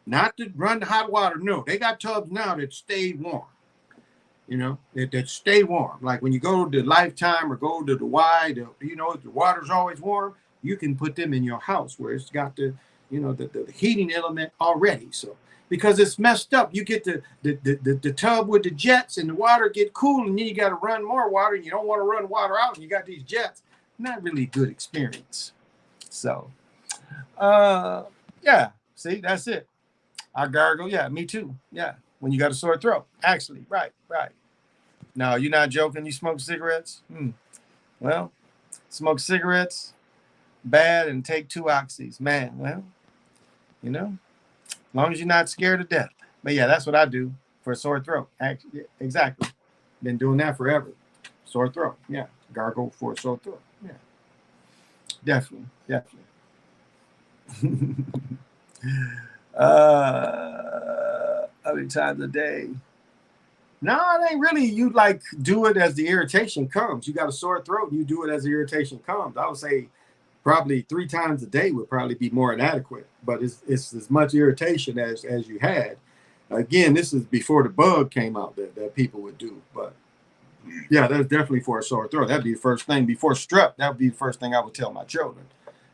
not to run the hot water. No, they got tubs now that stay warm. You know, that stay warm. Like when you go to Lifetime or go to the Y, you know, the water's always warm. You can put them in your house where it's got the, you know, the heating element already. So because it's messed up, you get the tub with the jets and the water get cool, and then you got to run more water, and you don't want to run water out, and you got these jets. Not really a good experience. So. Yeah, see, that's it. I gargle. Yeah, me too. Yeah, when you got a sore throat. Actually, right. No, you're not joking. You smoke cigarettes? Well, smoke cigarettes, bad, and take 2 oxys. Man, well, you know, as long as you're not scared to death. But yeah, that's what I do for a sore throat. Actually, exactly. Been doing that forever. Sore throat. Yeah, gargle for a sore throat. Yeah, definitely. How many times a day? No, it ain't really. You like do it as the irritation comes. You got a sore throat, you do it as the irritation comes. I would say probably 3 times a day would probably be more inadequate, but it's as much irritation as you had. Again, this is before the bug came out that people would do. But yeah, that's definitely for a sore throat. That'd be the first thing. Before strep, that would be the first thing I would tell my children.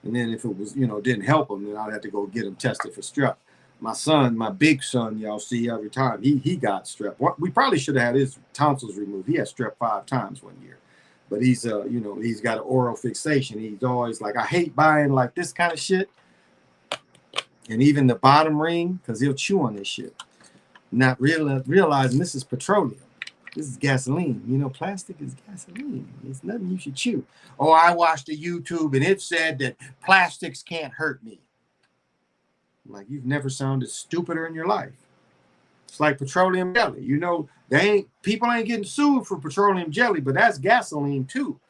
And then if it was, you know, didn't help them, then I'd have to go get them tested for strep. My son, my big son, y'all see every time, he got strep. We probably should have had his tonsils removed. He had strep 5 times one year. But he's, you know, he's got an oral fixation. He's always like, I hate buying like this kind of shit. And even the bottom ring, because he'll chew on this shit. Not realizing this is petroleum. This is gasoline. You know, plastic is gasoline. It's nothing you should chew. Oh, I watched a YouTube and it said that plastics can't hurt me. Like, you've never sounded stupider in your life. It's like petroleum jelly. You know, people ain't getting sued for petroleum jelly, but that's gasoline too.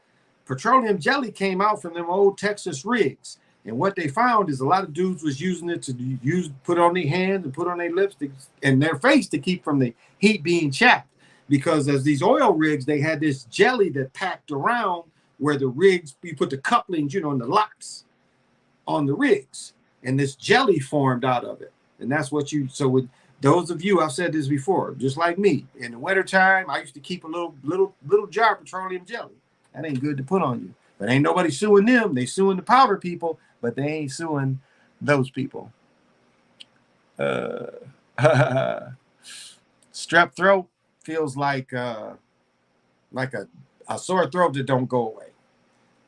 Petroleum jelly came out from them old Texas rigs. And what they found is a lot of dudes was using it to put on their hands and put on their lipstick and their face to keep from the heat being chapped. Because as these oil rigs, they had this jelly that packed around where the rigs, you put the couplings, and the locks on the rigs, and this jelly formed out of it. And that's what so with those of you, I've said this before, just like me, in the wintertime, I used to keep a little jar of petroleum jelly. That ain't good to put on you. But ain't nobody suing them. They suing the powder people, but they ain't suing those people. Strep throat feels like a sore throat that don't go away.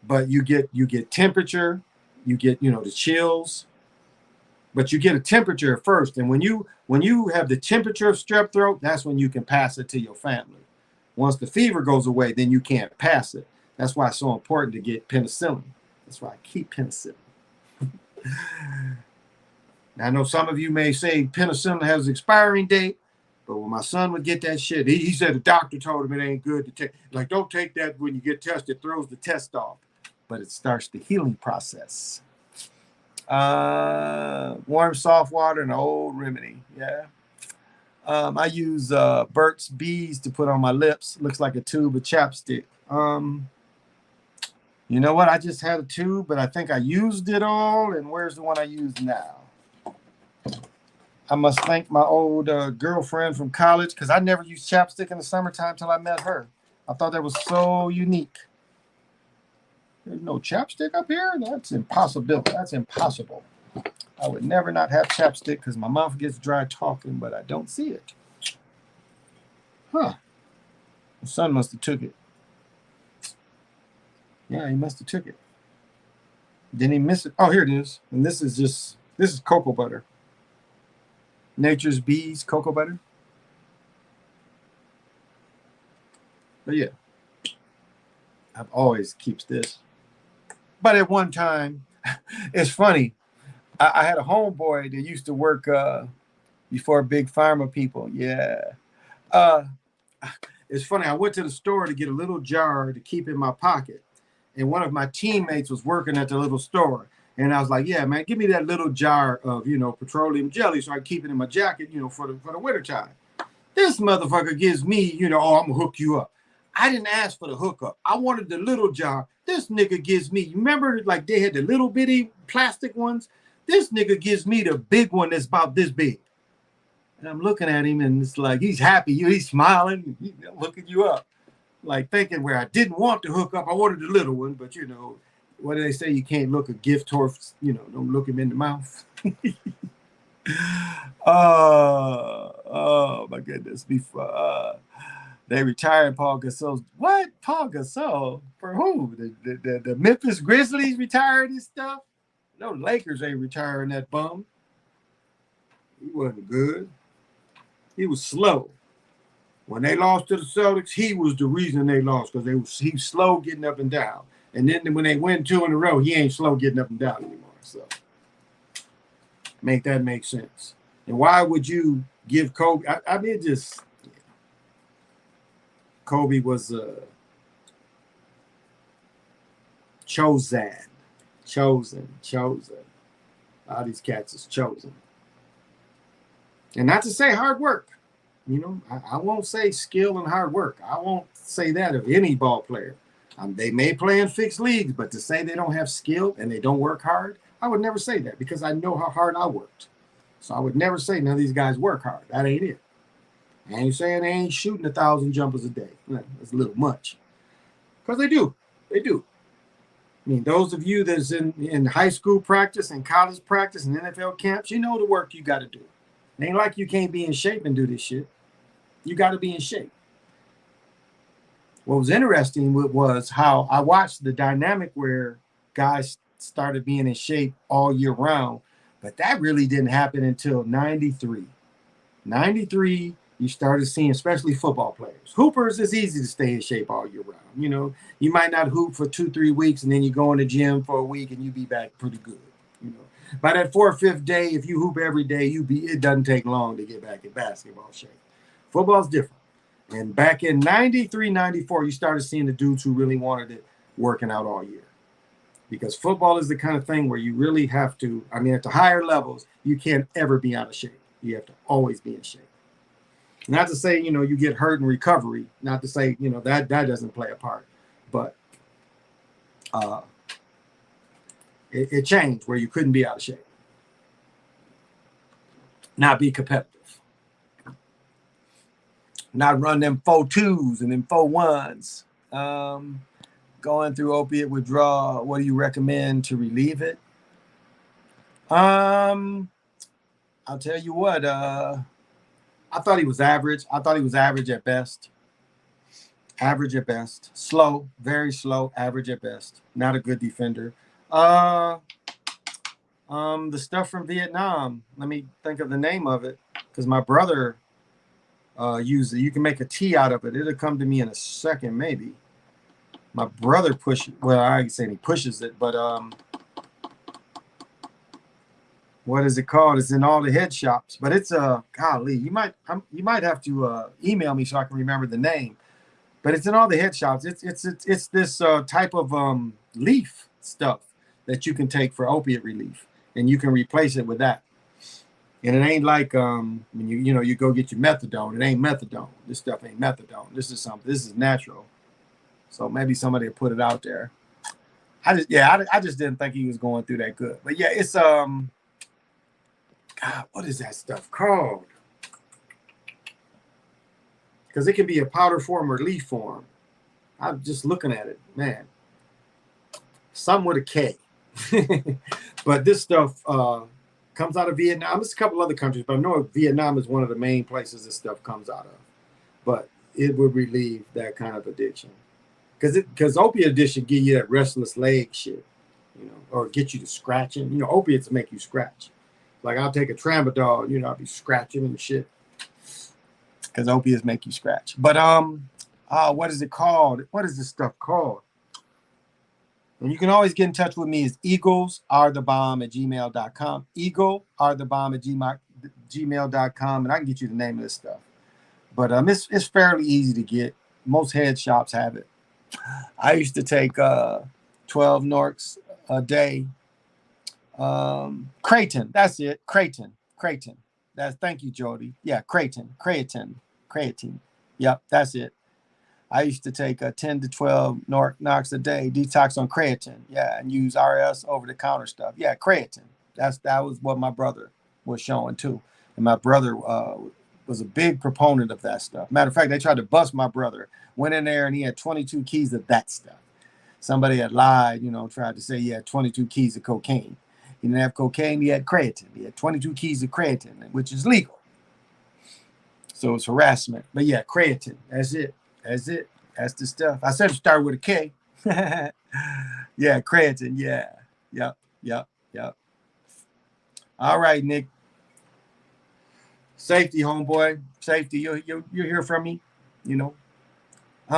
But you get temperature, you get the chills, but you get a temperature first. And when you have the temperature of strep throat, that's when you can pass it to your family. Once the fever goes away, then you can't pass it. That's why it's so important to get penicillin. That's why I keep penicillin. Now, I know some of you may say penicillin has an expiring date, but when my son would get that shit, he said the doctor told him it ain't good to take. Like, don't take that when you get tested. It throws the test off, but it starts the healing process. Warm, soft water, and an old remedy. Yeah. I use Burt's Bees to put on my lips. Looks like a tube of chapstick. You know what? I just had a tube, but I think I used it all. And where's the one I use now? I must thank my old girlfriend from college, because I never used chapstick in the summertime until I met her. I thought that was so unique. There's no chapstick up here? That's impossible. That's impossible. I would never not have chapstick because my mouth gets dry talking, but I don't see it. Huh. My son must have took it. Yeah, he must have took it. Didn't he miss it? Oh, here it is. And this is cocoa butter. Nature's Bees cocoa butter. But yeah, I've always keeps this. But at one time, it's funny. I had a homeboy that used to work before big pharma people. Yeah. It's funny. I went to the store to get a little jar to keep in my pocket. And one of my teammates was working at the little store. And I was like, yeah, man, give me that little jar of, petroleum jelly so I can keep it in my jacket, for the wintertime. This motherfucker gives me, oh, I'm going to hook you up. I didn't ask for the hookup. I wanted the little jar. This nigga gives me, you remember like they had the little bitty plastic ones? This nigga gives me the big one that's about this big. And I'm looking at him and it's like, he's happy. He's smiling, he's hooking you up. Like thinking where I didn't want to hook up. I wanted the little one, but what do they say? You can't look a gift horse, don't look him in the mouth. Oh my goodness. Before they retired Paul Gasol. What? Paul Gasol? For who? The Memphis Grizzlies retired his stuff? No, Lakers ain't retiring that bum. He wasn't good. He was slow. When they lost to the Celtics, he was the reason they lost, because he was slow getting up and down. And then when they win 2 in a row, he ain't slow getting up and down anymore. So make that make sense. And why would you give Kobe? I mean, Kobe was chosen. All these cats is chosen. And not to say hard work. I won't say skill and hard work. I won't say that of any ball player. They may play in fixed leagues, but to say they don't have skill and they don't work hard, I would never say that, because I know how hard I worked. So I would never say none of these guys work hard. That ain't it. I ain't saying they ain't shooting 1,000 jumpers a day. That's a little much. Because they do. They do. I mean, those of you that's in high school practice and college practice and NFL camps, you know the work you got to do. It ain't like you can't be in shape and do this shit. You got to be in shape. What was interesting was how I watched the dynamic where guys started being in shape all year round, but that really didn't happen until 93. 93, you started seeing, especially football players. Hoopers, it's easy to stay in shape all year round. You might not hoop for 2-3 weeks, and then you go in the gym for a week and you be back pretty good. By that 4th or 5th day, if you hoop every day, it doesn't take long to get back in basketball shape. Football's different. And back in 93, 94, you started seeing the dudes who really wanted it working out all year. Because football is the kind of thing where you really have to, at the higher levels, you can't ever be out of shape. You have to always be in shape. Not to say, you get hurt in recovery. Not to say, that doesn't play a part. But it changed where you couldn't be out of shape, not be competitive, not run them 4.2s and them 4.1s. Going through opiate withdrawal, what do you recommend to relieve it? I'll tell you what. I thought he was average. I thought he was average at best. Average at best. Slow, very slow. Average at best. Not a good defender. The stuff from Vietnam. Let me think of the name of it, because my brother used it. You can make a tea out of it. It'll come to me in a second, maybe. My brother pushes. Well, I ain't saying he pushes it, but what is it called? It's in all the head shops. But it's golly. You might have to email me so I can remember the name. But it's in all the head shops. It's this type of leaf stuff that you can take for opiate relief, and you can replace it with that. And it ain't like when you go get your methadone. It ain't methadone. This stuff ain't methadone. This is something. This is natural. So maybe somebody will put it out there. I just didn't think he was going through that good. But yeah, it's God, what is that stuff called? Because it can be a powder form or leaf form. I'm just looking at it, man. Some with a K. But this stuff comes out of Vietnam. There's a couple other countries, but I know Vietnam is one of the main places this stuff comes out of. But it would relieve that kind of addiction. Because opiate addiction give you that restless leg shit, or get you to scratching. Opiates make you scratch. Like I'll take a tramadol, I'll be scratching and shit. Because opiates make you scratch. But what is it called? What is this stuff called? And you can always get in touch with me. It's eaglearethebomb@gmail.com. eaglearethebomb@gmail.com, and I can get you the name of this stuff. But it's fairly easy to get. Most head shops have it. I used to take 12 Norcs a day. Creighton, that's it. Creighton. Thank you, Jody. Yeah, creatine. Yep, that's it. I used to take 10 to 12 Norcs a day, detox on creatine. Yeah, and use RS over the counter stuff. Yeah, creatine. That was what my brother was showing too, and my brother was a big proponent of that stuff. Matter of fact, they tried to bust my brother. Went in there and he had 22 keys of that stuff. Somebody had lied, tried to say he had 22 keys of cocaine. He didn't have cocaine, he had creatine. He had 22 keys of creatine, which is legal. So it's harassment. But yeah, creatine. That's it. That's the stuff. I said it started with a K. Yeah, creatine. Yeah. Yep. All right, Nick. Safety, homeboy. Safety. You'll hear from me,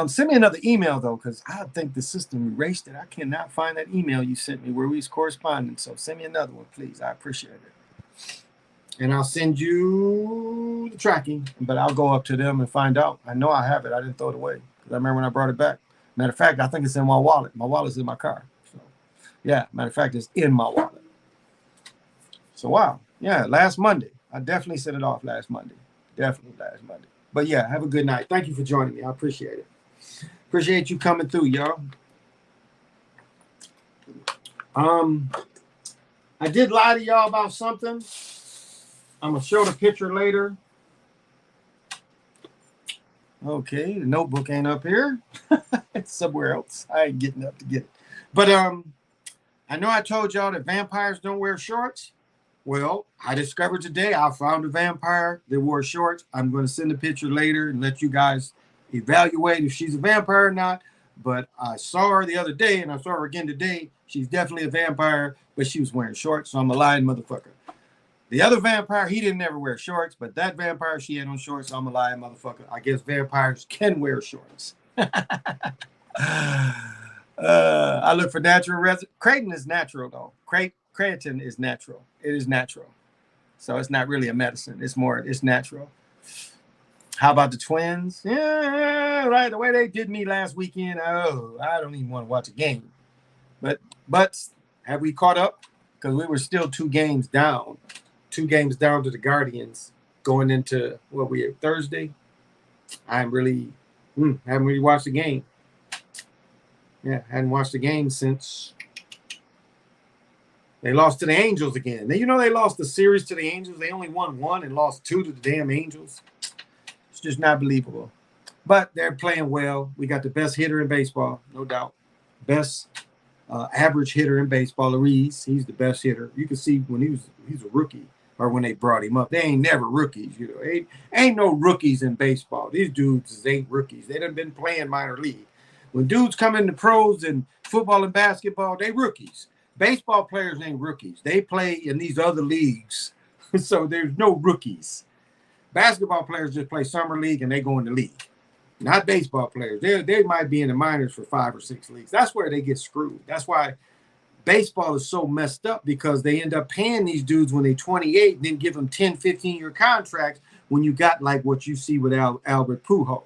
Send me another email, though, because I think the system erased it. I cannot find that email you sent me where we was corresponding. So send me another one, please. I appreciate it. And I'll send you the tracking, but I'll go up to them and find out. I know I have it. I didn't throw it away because I remember when I brought it back. Matter of fact, I think it's in my wallet. My wallet's in my car. So, yeah, matter of fact, it's in my wallet. So, wow. Yeah, last Monday. I definitely set it off last Monday. Definitely last Monday. But, yeah, have a good night. Thank you for joining me. I appreciate it. Appreciate you coming through, y'all. I did lie to y'all about something. I'm going to show the picture later. Okay, the notebook ain't up here. It's somewhere else. I ain't getting up to get it. But I know I told y'all that vampires don't wear shorts. Well, I discovered today I found a vampire that wore shorts. I'm going to send a picture later and let you guys evaluate if she's a vampire or not. But I saw her the other day, and I saw her again today. She's definitely a vampire, but she was wearing shorts, so I'm a lying motherfucker. The other vampire, he didn't ever wear shorts, but that vampire, she had on shorts, so I'm a lying motherfucker. I guess vampires can wear shorts. I look for natural creatine is natural, though. Creatine is natural. It is natural. So it's not really a medicine. It's natural. How about the Twins? Yeah, right. The way they did me last weekend, I don't even want to watch a game. But have we caught up? Because we were still 2 games down. 2 games down to the Guardians going into Thursday. I haven't really watched the game. Yeah, hadn't watched the game since they lost to the Angels again. Now, you know they lost the series to the Angels. They only won one and lost 2 to the damn Angels. It's just not believable. But they're playing well. We got the best hitter in baseball, no doubt. Best average hitter in baseball, Ruiz. He's the best hitter. You can see when he's a rookie or when they brought him up. They ain't never rookies, you know. Ain't no rookies in baseball. These dudes ain't rookies. They done been playing minor league. When dudes come into pros in football and basketball, they rookies. Baseball players ain't rookies. They play in these other leagues. So there's no rookies. Basketball players just play summer league and they go in the league. Not baseball players. They might be in the minors for 5 or 6 leagues. That's where they get screwed. That's why baseball is so messed up, because they end up paying these dudes when they're 28 and then give them 10, 15-year contracts when you got like what you see with Albert Pujols.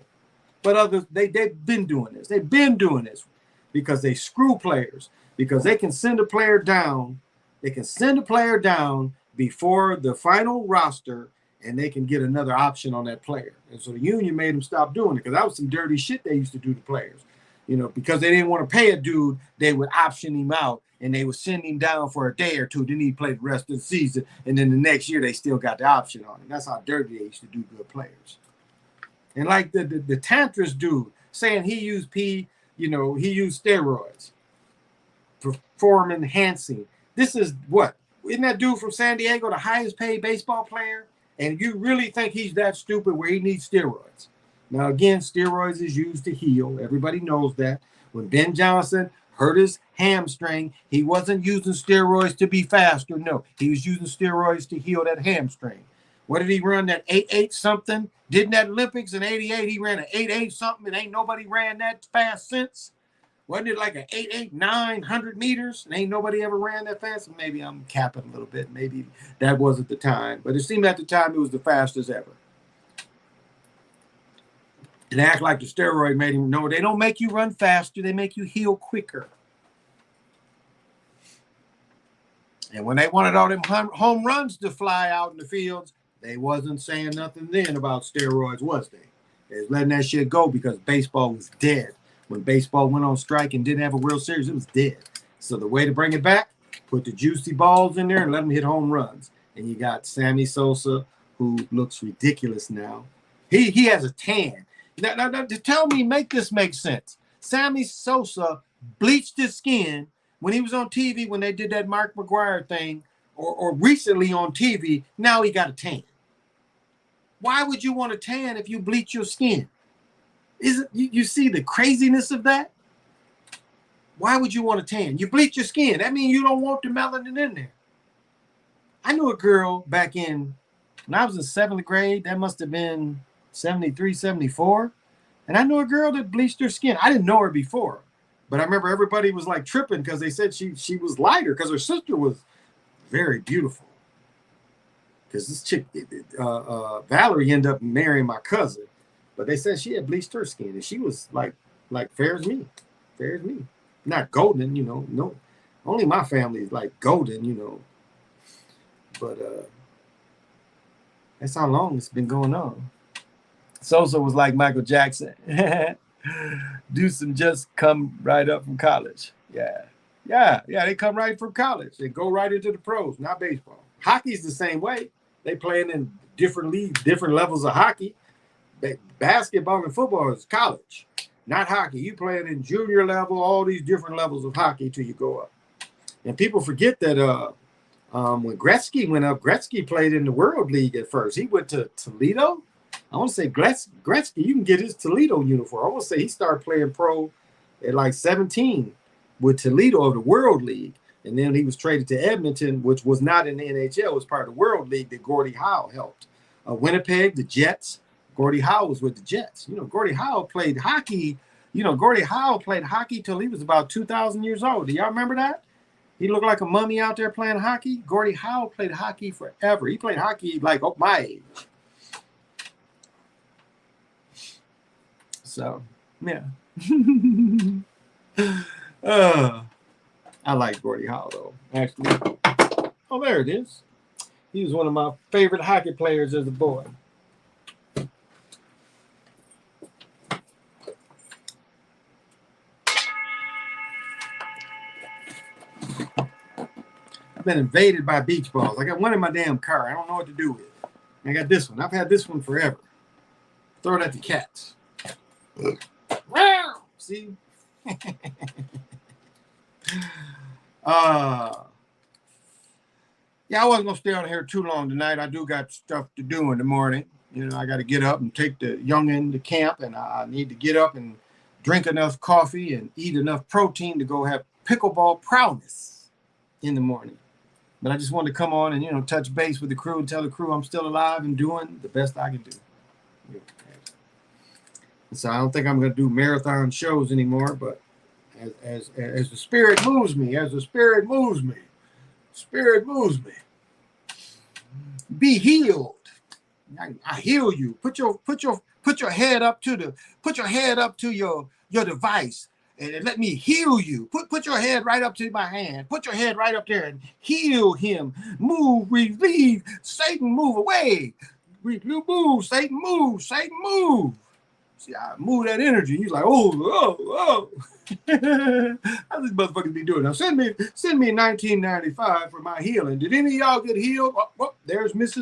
But others, they've been doing this. They've been doing this because they screw players, because they can send a player down. They can send a player down before the final roster, and they can get another option on that player. And so the union made them stop doing it, because that was some dirty shit they used to do to players. You know, because they didn't want to pay a dude, they would option him out, and they would send him down for a day or two. Then he'd play the rest of the season, and then the next year they still got the option on him. That's how dirty they used to do good players. And like the Tantris dude saying he used he used steroids, perform enhancing. This is what? Isn't that dude from San Diego the highest paid baseball player? And you really think he's that stupid where he needs steroids? Now, again, steroids is used to heal. Everybody knows that. When Ben Johnson hurt his hamstring, he wasn't using steroids to be faster. No, he was using steroids to heal that hamstring. What did he run? That 8.8 something? Didn't that Olympics in 88, he ran an 8.8 something, and ain't nobody ran that fast since? Wasn't it like an 8.8, 900 meters? And ain't nobody ever ran that fast? Maybe I'm capping a little bit. Maybe that wasn't the time. But it seemed at the time it was the fastest ever. And act like the steroid made him. No, they don't make you run faster. They make you heal quicker. And when they wanted all them home runs to fly out in the fields, they wasn't saying nothing then about steroids, was they? They was letting that shit go because baseball was dead. When baseball went on strike and didn't have a World Series, it was dead. So the way to bring it back, put the juicy balls in there and let them hit home runs. And you got Sammy Sosa, who looks ridiculous now. He has a tan. Now, tell me, make this make sense. Sammy Sosa bleached his skin when he was on TV, when they did that Mark McGwire thing, or recently on TV. Now he got a tan. Why would you want a tan if you bleach your skin? You see the craziness of that? Why would you want a tan? You bleach your skin. That means you don't want the melanin in there. I knew a girl back when I was in 7th grade. That must have been 73, 74. And I knew a girl that bleached her skin. I didn't know her before. But I remember everybody was like tripping because they said she was lighter because her sister was very beautiful. Because this chick, Valerie, ended up marrying my cousin. But they said she had bleached her skin, and she was like fair as me. Fair as me. Not golden, you know. No. Only my family is like golden, you know. But that's how long it's been going on. Sosa was like Michael Jackson. Deucin just come right up from college. Yeah, they come right from college. They go right into the pros, not baseball. Hockey's the same way. They playing in different leagues, different levels of hockey. Basketball and football is college, not hockey. You playing in junior level, all these different levels of hockey till you go up. And people forget that when Gretzky went up, Gretzky played in the World League at first. He went to Toledo. I want to say Gretzky, you can get his Toledo uniform. I want to say he started playing pro at like 17 with Toledo of the World League. And then he was traded to Edmonton, which was not in the NHL. It was part of the World League that Gordie Howe helped. Winnipeg, the Jets. Gordie Howe was with the Jets. You know, Gordie Howe played hockey. You know, Gordie Howe played hockey till he was about 2,000 years old. Do y'all remember that? He looked like a mummy out there playing hockey. Gordie Howe played hockey forever. He played hockey like my age. So, yeah. I like Gordie Howe, though, actually. Oh, there it is. He was one of my favorite hockey players as a boy. I've been invaded by beach balls. I got one in my damn car. I don't know what to do with it. I got this one. I've had this one forever. Throw it at the cats. See? Yeah, I wasn't gonna stay on here too long tonight. I do got stuff to do in the morning. You know, I got to get up and take the youngin to camp, and I need to get up and drink enough coffee and eat enough protein to go have pickleball prowess in the morning. But I just wanted to come on and, you know, touch base with the crew and tell the crew I'm still alive and doing the best I can do. And so I don't think I'm going to do marathon shows anymore, but as the spirit moves me, spirit moves me, be healed. I heal you. Put your head up to your device and let me heal you. Put your head right up to my hand. Put your head right up there and heal him. Move, relieve, Satan, move away. Move, Satan, move, Satan, move. See, I move that energy. He's like, oh. How this motherfuckers be doing? Now send me 1995 for my healing. Did any of y'all get healed? Oh, there's Miss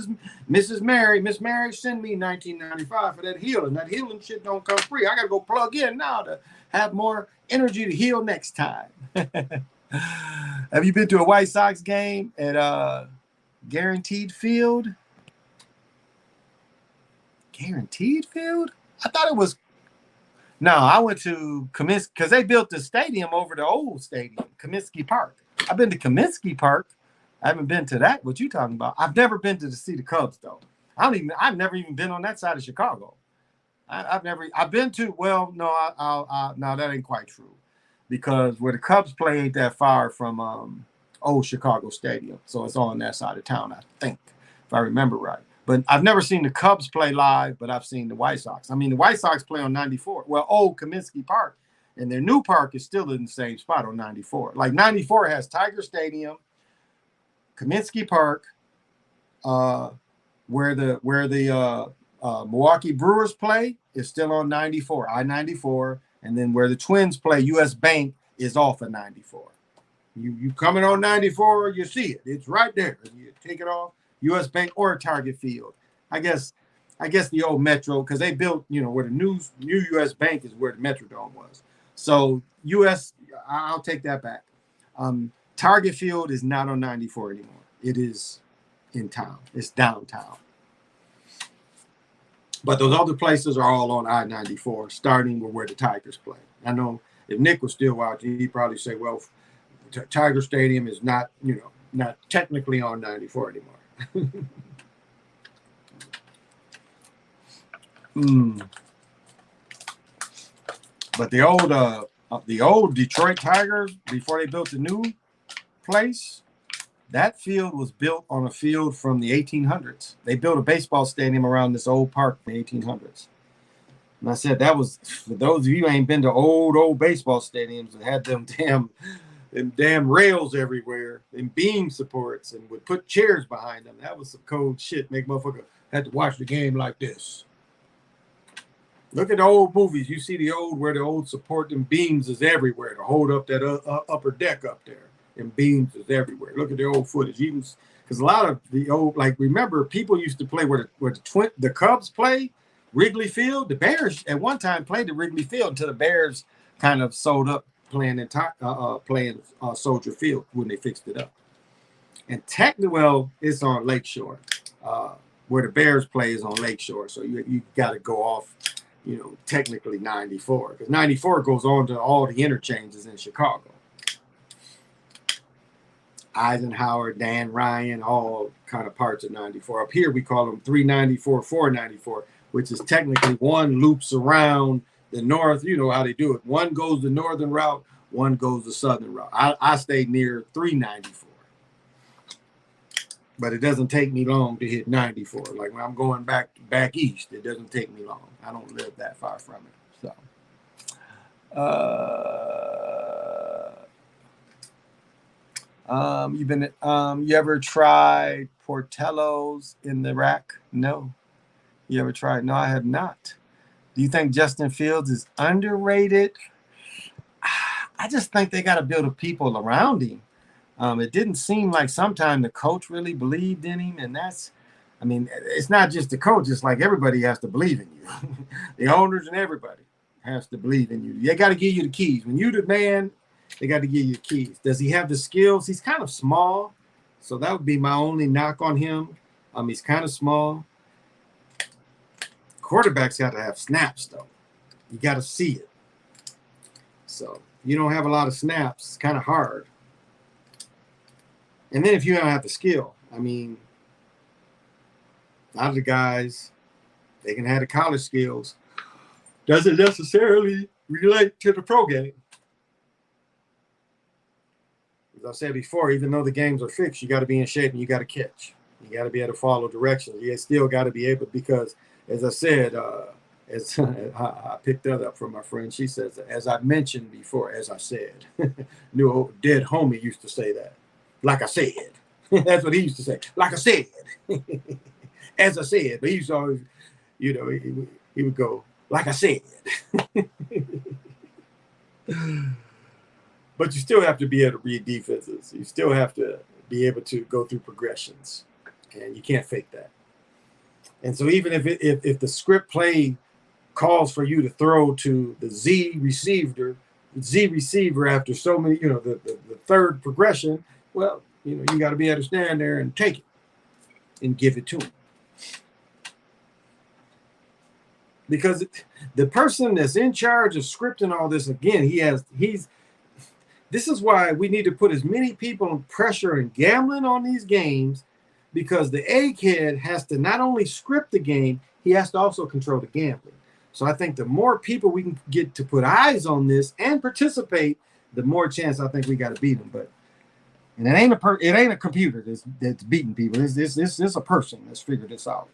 Mary. Miss Mary, send me 1995 for that healing. That healing shit don't come free. I gotta go plug in now to have more energy to heal next time. Have you been to a White Sox game at Guaranteed Field? Guaranteed Field? I thought it was. No, I went to Comiskey because they built the stadium over the old stadium, Comiskey Park. I've been to Comiskey Park. I haven't been to that. What you talking about? I've never been to see the Cubs though. I've never even been on that side of Chicago. I've been to. Well, no, no, that ain't quite true, because where the Cubs play ain't that far from old Chicago Stadium, so it's on that side of town, I think, if I remember right. But I've never seen the Cubs play live, but I've seen the White Sox. I mean, the White Sox play on 94. Well, old Comiskey Park, and their new park is still in the same spot on 94. Like 94 has Tiger Stadium, Comiskey Park, where the Milwaukee Brewers play is still on 94, I-94, and then where the Twins play, US Bank, is off of 94. You coming on 94, you see it. It's right there. You take it off. US Bank or Target Field. I guess the old Metro, because they built, you know, where the new US Bank is where the Metrodome was. So I'll take that back. Target Field is not on 94 anymore. It is in town. It's downtown. But those other places are all on I-94, starting with where the Tigers play. I know if Nick was still watching, he'd probably say, well, Tiger Stadium is not, you know, not technically on 94 anymore. But the old Detroit Tigers, before they built the new place, that field was built on a field from the 1800s. They built a baseball stadium around this old park in the 1800s. And I said that was, for those of you who ain't been to old baseball stadiums that had them damn rails everywhere and beam supports and would put chairs behind them. That was some cold shit. Make motherfucker had to watch the game like this. Look at the old movies. You see the old where the old support and beams is everywhere to hold up that upper deck up there. And beams is everywhere. Look at the old footage. Even because a lot of the old, like, remember, people used to play where the Cubs play Wrigley Field. The Bears at one time played the Wrigley Field until the Bears kind of sold up playing Soldier Field when they fixed it up. And technically, well, it's on Lakeshore. Where the Bears play is on Lakeshore. So you got to go off, you know, technically 94. Because 94 goes on to all the interchanges in Chicago. Eisenhower, Dan Ryan, all kind of parts of 94. Up here, we call them 394, 494, which is technically one loops around the north. You know how they do it. One goes the northern route, one goes the southern route. I stayed near 394. But it doesn't take me long to hit 94. Like when I'm going back east, it doesn't take me long. I don't live that far from it. So you ever tried Portillo's in the rack? No. You ever tried? No, I have not. Do you think Justin Fields is underrated? I just think they got to build a people around him. It didn't seem like sometimes the coach really believed in him, and I mean, it's not just the coach. It's like everybody has to believe in you. The owners and everybody has to believe in you. They got to give you the keys. When you're the man, they got to give you the keys. Does he have the skills? He's kind of small, so that would be my only knock on him. He's kind of small. Quarterbacks got to have snaps, though. You got to see it. So you don't have a lot of snaps. It's kind of hard. And then if you don't have the skill, I mean, a lot of the guys, they can have the college skills. Doesn't necessarily relate to the pro game. As I said before, even though the games are fixed, you got to be in shape and you got to catch. You got to be able to follow directions. You still got to be able, because, as I said, as I picked that up from my friend, she says, as I mentioned before, as I said, new dead homie used to say that. Like I said. That's what he used to say. Like I said. As I said. But he used to always, you know, he would go, like I said. But you still have to be able to read defenses. You still have to be able to go through progressions. And you can't fake that. And so even if the script play calls for you to throw to the Z receiver after so many, the third progression, well, you got to be able to stand there and take it and give it to him. Because the person that's in charge of scripting all this, again, this is why we need to put as many people in pressure and gambling on these games, because the egghead has to not only script the game, he has to also control the gambling. So I think the more people we can get to put eyes on this and participate, the more chance I think we got to beat them. But and it ain't a computer that's beating people. It's a person that's figured this out.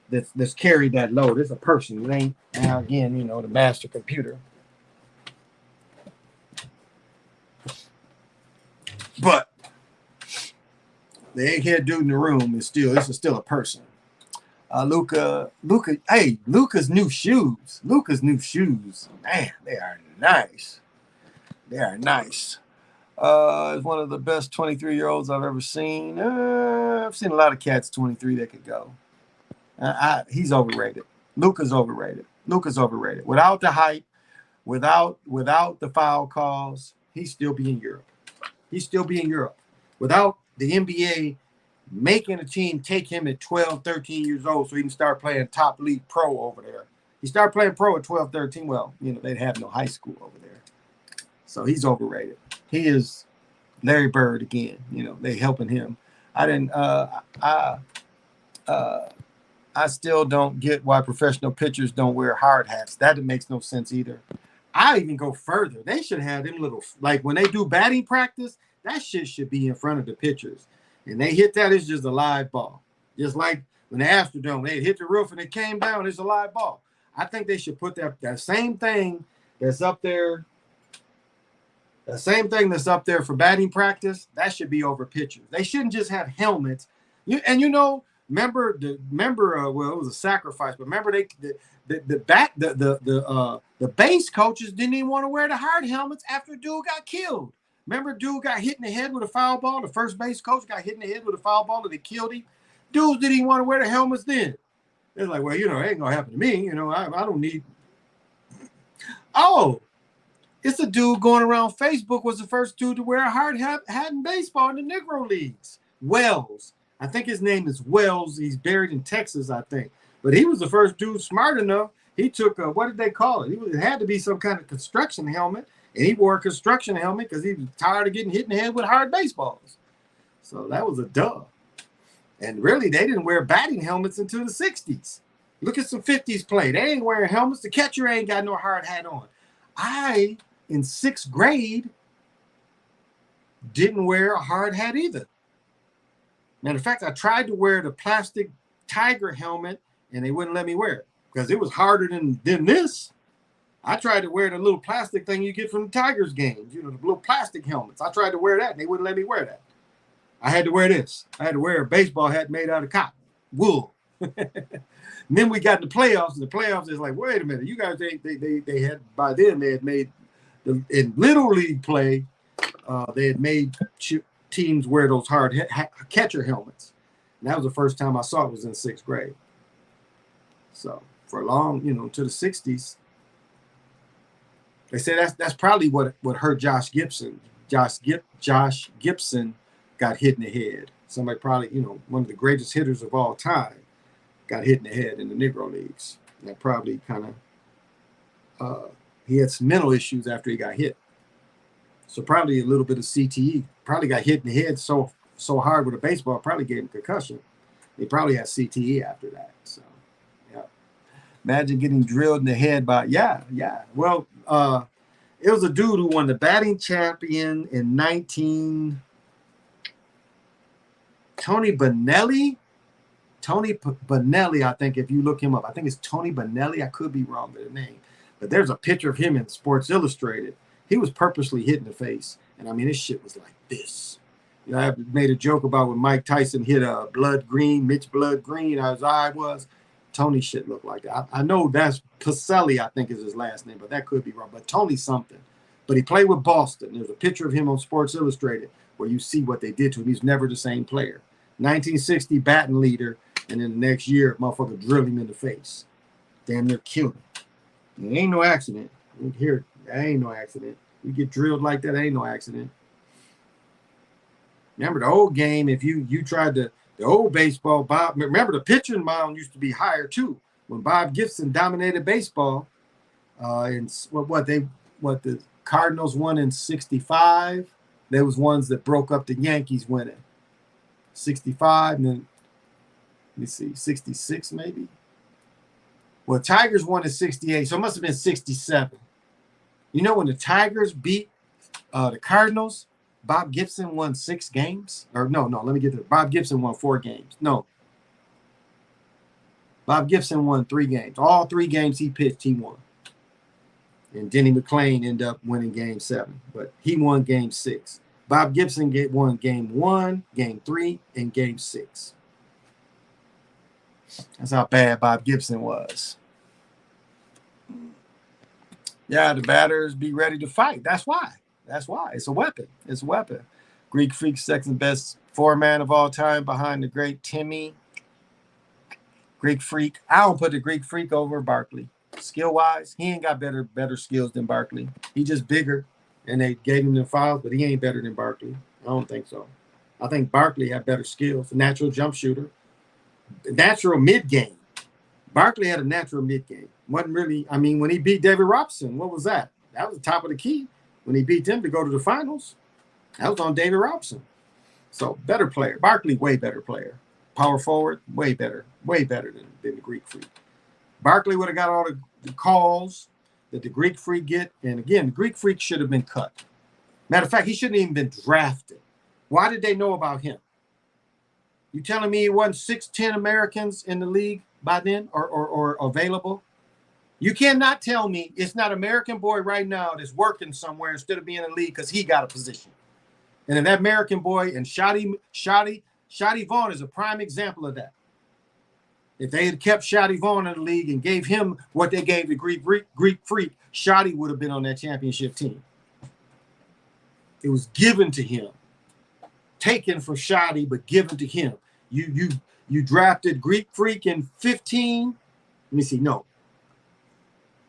That's carried that load. It's a person. It ain't, now again, the master computer. But the egghead dude in the room is still a person. Luka's new shoes. Man, they are nice. Is one of the best 23-year-olds I've ever seen. I've seen a lot of cats 23 that could go. He's overrated. Luka's overrated. Without the hype, without the foul calls, he'd still be in Europe. Without the NBA making a team take him at 12, 13 years old so he can start playing top league pro over there. He started playing pro at 12, 13. Well, they'd have no high school over there. So he's overrated. He is Larry Bird again. They helping him. I still don't get why professional pitchers don't wear hard hats. That makes no sense either. I even go further. They should have them little, like when they do batting practice, that shit should be in front of the pitchers. And they hit that, it's just a live ball. Just like when the Astrodome, they hit the roof and it came down, it's a live ball. I think they should put that same thing that's up there, for batting practice, that should be over pitchers. They shouldn't just have helmets. Remember, it was a sacrifice, but remember the base coaches didn't even want to wear the hard helmets after dude got killed. Remember, dude got hit in the head with a foul ball. The first base coach got hit in the head with a foul ball and they killed him. Dudes didn't even want to wear the helmets then. They're like, well, it ain't gonna happen to me. I don't need. Oh, it's a dude going around Facebook was the first dude to wear a hard hat in baseball in the Negro Leagues. Wells. I think his name is Wells. He's buried in Texas, I think. But he was the first dude smart enough. He took what did they call it? It had to be some kind of construction helmet. And he wore a construction helmet because he was tired of getting hit in the head with hard baseballs. So that was a dub. And really, they didn't wear batting helmets until the 60s. Look at some 50s play. They ain't wearing helmets. The catcher ain't got no hard hat on. I, in 6th grade, didn't wear a hard hat either. Matter of fact, I tried to wear the plastic Tiger helmet, and they wouldn't let me wear it because it was harder than this. I tried to wear the little plastic thing you get from the Tigers games, the little plastic helmets. I tried to wear that, and they wouldn't let me wear that. I had to wear this. I had to wear a baseball hat made out of cotton, wool. And then we got in the playoffs, and the playoffs is like, wait a minute, you guys, they had, by then, they had made, in Little League play, they had made teams wear those hard catcher helmets. And that was the first time I saw it was in 6th grade. So for a long, to the 60s, they say that's probably what hurt Josh Gibson. Josh Gibson got hit in the head. Somebody probably, one of the greatest hitters of all time got hit in the head in the Negro Leagues. And that probably kind of, he had some mental issues after he got hit. So probably a little bit of CTE. Probably got hit in the head so hard with a baseball, probably gave him concussion. He probably had CTE after that. So, yeah. Imagine getting drilled in the head by, yeah. Well, it was a dude who won the batting champion in Tony Bonelli. Tony Bonelli, I think, if you look him up, I think it's Tony Bonelli. I could be wrong with the name. But there's a picture of him in Sports Illustrated. He was purposely hit in the face. And, I mean, this shit was like this. I made a joke about when Mike Tyson hit Mitch Blood Green, as I was. Tony shit looked like that. I know that's Pacelli, I think is his last name, but that could be wrong. But Tony something. But he played with Boston. There's a picture of him on Sports Illustrated where you see what they did to him. He's never the same player. 1960 batting leader, and then the next year, motherfucker drilled him in the face. Damn near killed him. It ain't no accident. Here, that ain't no accident. You get drilled like that, ain't no accident. Remember the old game, if you tried the old baseball, Bob, remember the pitching mound used to be higher too. When Bob Gibson dominated baseball, and the Cardinals won in 65, there was ones that broke up the Yankees winning. 65, and then, let me see, 66 maybe? Well, Tigers won in 68, so it must have been 67. When the Tigers beat the Cardinals, Bob Gibson won 6 games. Or no, let me get there. Bob Gibson won 4 games. No. Bob Gibson won 3 games. All 3 games he pitched, he won. And Denny McClain ended up winning game 7. But he won game 6. Bob Gibson won game 1, game 3, and game 6. That's how bad Bob Gibson was. Yeah, the batters be ready to fight. That's why. It's a weapon. Greek Freak, second best 4-man of all time behind the great Timmy. Greek Freak. I don't put the Greek Freak over Barkley. Skill-wise, he ain't got better skills than Barkley. He just bigger, and they gave him the fouls, but he ain't better than Barkley. I don't think so. I think Barkley had better skills. Natural jump shooter. Natural mid-game. Barkley had a natural mid-game. Wasn't really, when he beat David Robson, what was that? That was the top of the key. When he beat them to go to the finals, that was on David Robson. So, better player. Barkley, way better player. Power forward, way better than the Greek Freak. Barkley would have got all the calls that the Greek Freak get. And again, the Greek Freak should have been cut. Matter of fact, he shouldn't even been drafted. Why did they know about him? You telling me it wasn't 6'10" Americans in the league by then or available? You cannot tell me it's not an American boy right now that's working somewhere instead of being in the league because he got a position. And then that American boy and Shotty Vaughn is a prime example of that. If they had kept Shotty Vaughn in the league and gave him what they gave the Greek Freak, Shotty would have been on that championship team. It was given to him. Taken from Shotty, but given to him. You drafted Greek Freak in 15. Let me see. No.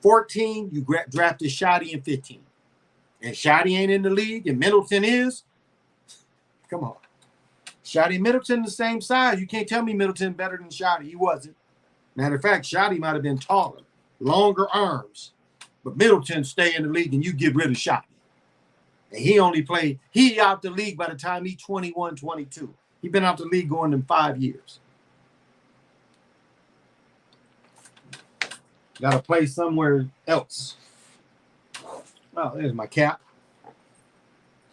14, you drafted Shotty in 15. And Shotty ain't in the league, and Middleton is. Come on. Shotty and Middleton the same size. You can't tell me Middleton better than Shotty. He wasn't. Matter of fact, Shotty might have been taller, longer arms. But Middleton stay in the league, and you get rid of Shotty. And he out the league by the time he's 21, 22. He been out the league going in 5 years. Got to play somewhere else. Oh, there's my cap.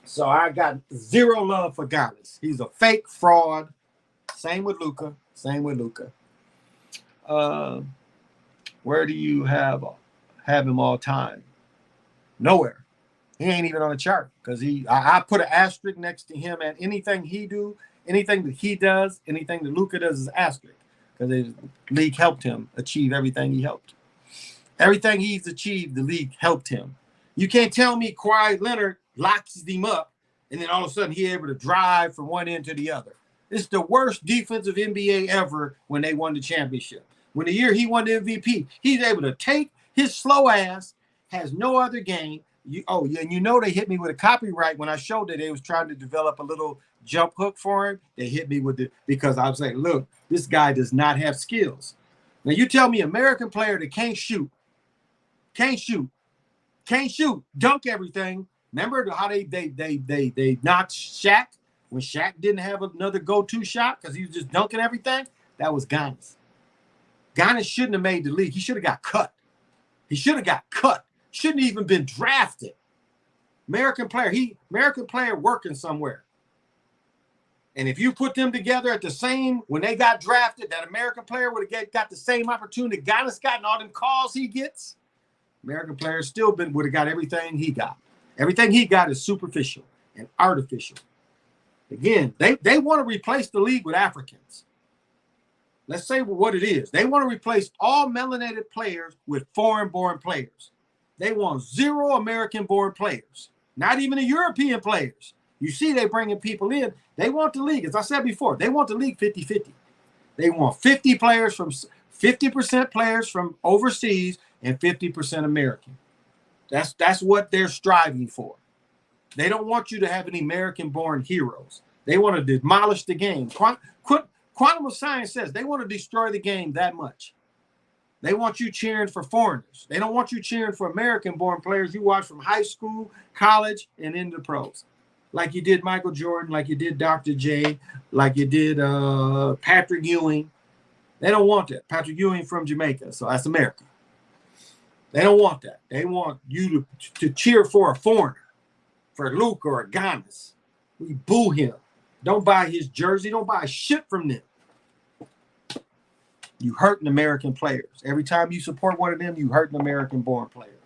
So I got zero love for Giannis. He's a fake fraud. Same with Luka. Where do you have him all time? Nowhere. He ain't even on the chart because I put an asterisk next to him and anything he do, anything that he does, anything that Luka does is asterisk because the league helped him achieve everything he helped. Everything he's achieved, the league helped him. You can't tell me Kawhi Leonard locks him up And then all of a sudden, he able to drive from one end to the other. It's the worst defensive NBA ever when they won the championship. When the year he won the MVP, he's able to take his slow ass, has no other game. And you know they hit me with a copyright when I showed that they was trying to develop a little jump hook for him. They hit me with it because I was like, look, this guy does not have skills. Now you tell me American player that can't shoot, dunk everything. Remember how they knocked Shaq when Shaq didn't have another go-to shot because he was just dunking everything? That was Giannis. Giannis shouldn't have made the league. He should have got cut. Shouldn't have even been drafted. American player working somewhere. And if you put them together at the same, when they got drafted, that American player would have got the same opportunity Giannis got and all them calls he gets. American player still would have got everything he got. Everything he got is superficial and artificial. Again, they want to replace the league with Africans. Let's say what it is. They want to replace all melanated players with foreign-born players. They want 0 American-born players, not even the European players. You see they bringing people in. They want the league, as I said before, they want the league 50-50. They want 50% players from overseas and 50% American. That's what they're striving for. They don't want you to have any American-born heroes. They want to demolish the game. Quantum of science says they want to destroy the game that much. They want you cheering for foreigners. They don't want you cheering for American-born players you watch from high school, college, and into the pros. Like you did Michael Jordan, like you did Dr. J, like you did Patrick Ewing. They don't want that. Patrick Ewing from Jamaica, so that's America. They don't want that. They want you to cheer for a foreigner, for Luke or a Giannis. We boo him. Don't buy his jersey. Don't buy shit from them. You hurting American players. Every time you support one of them, you hurting American-born players.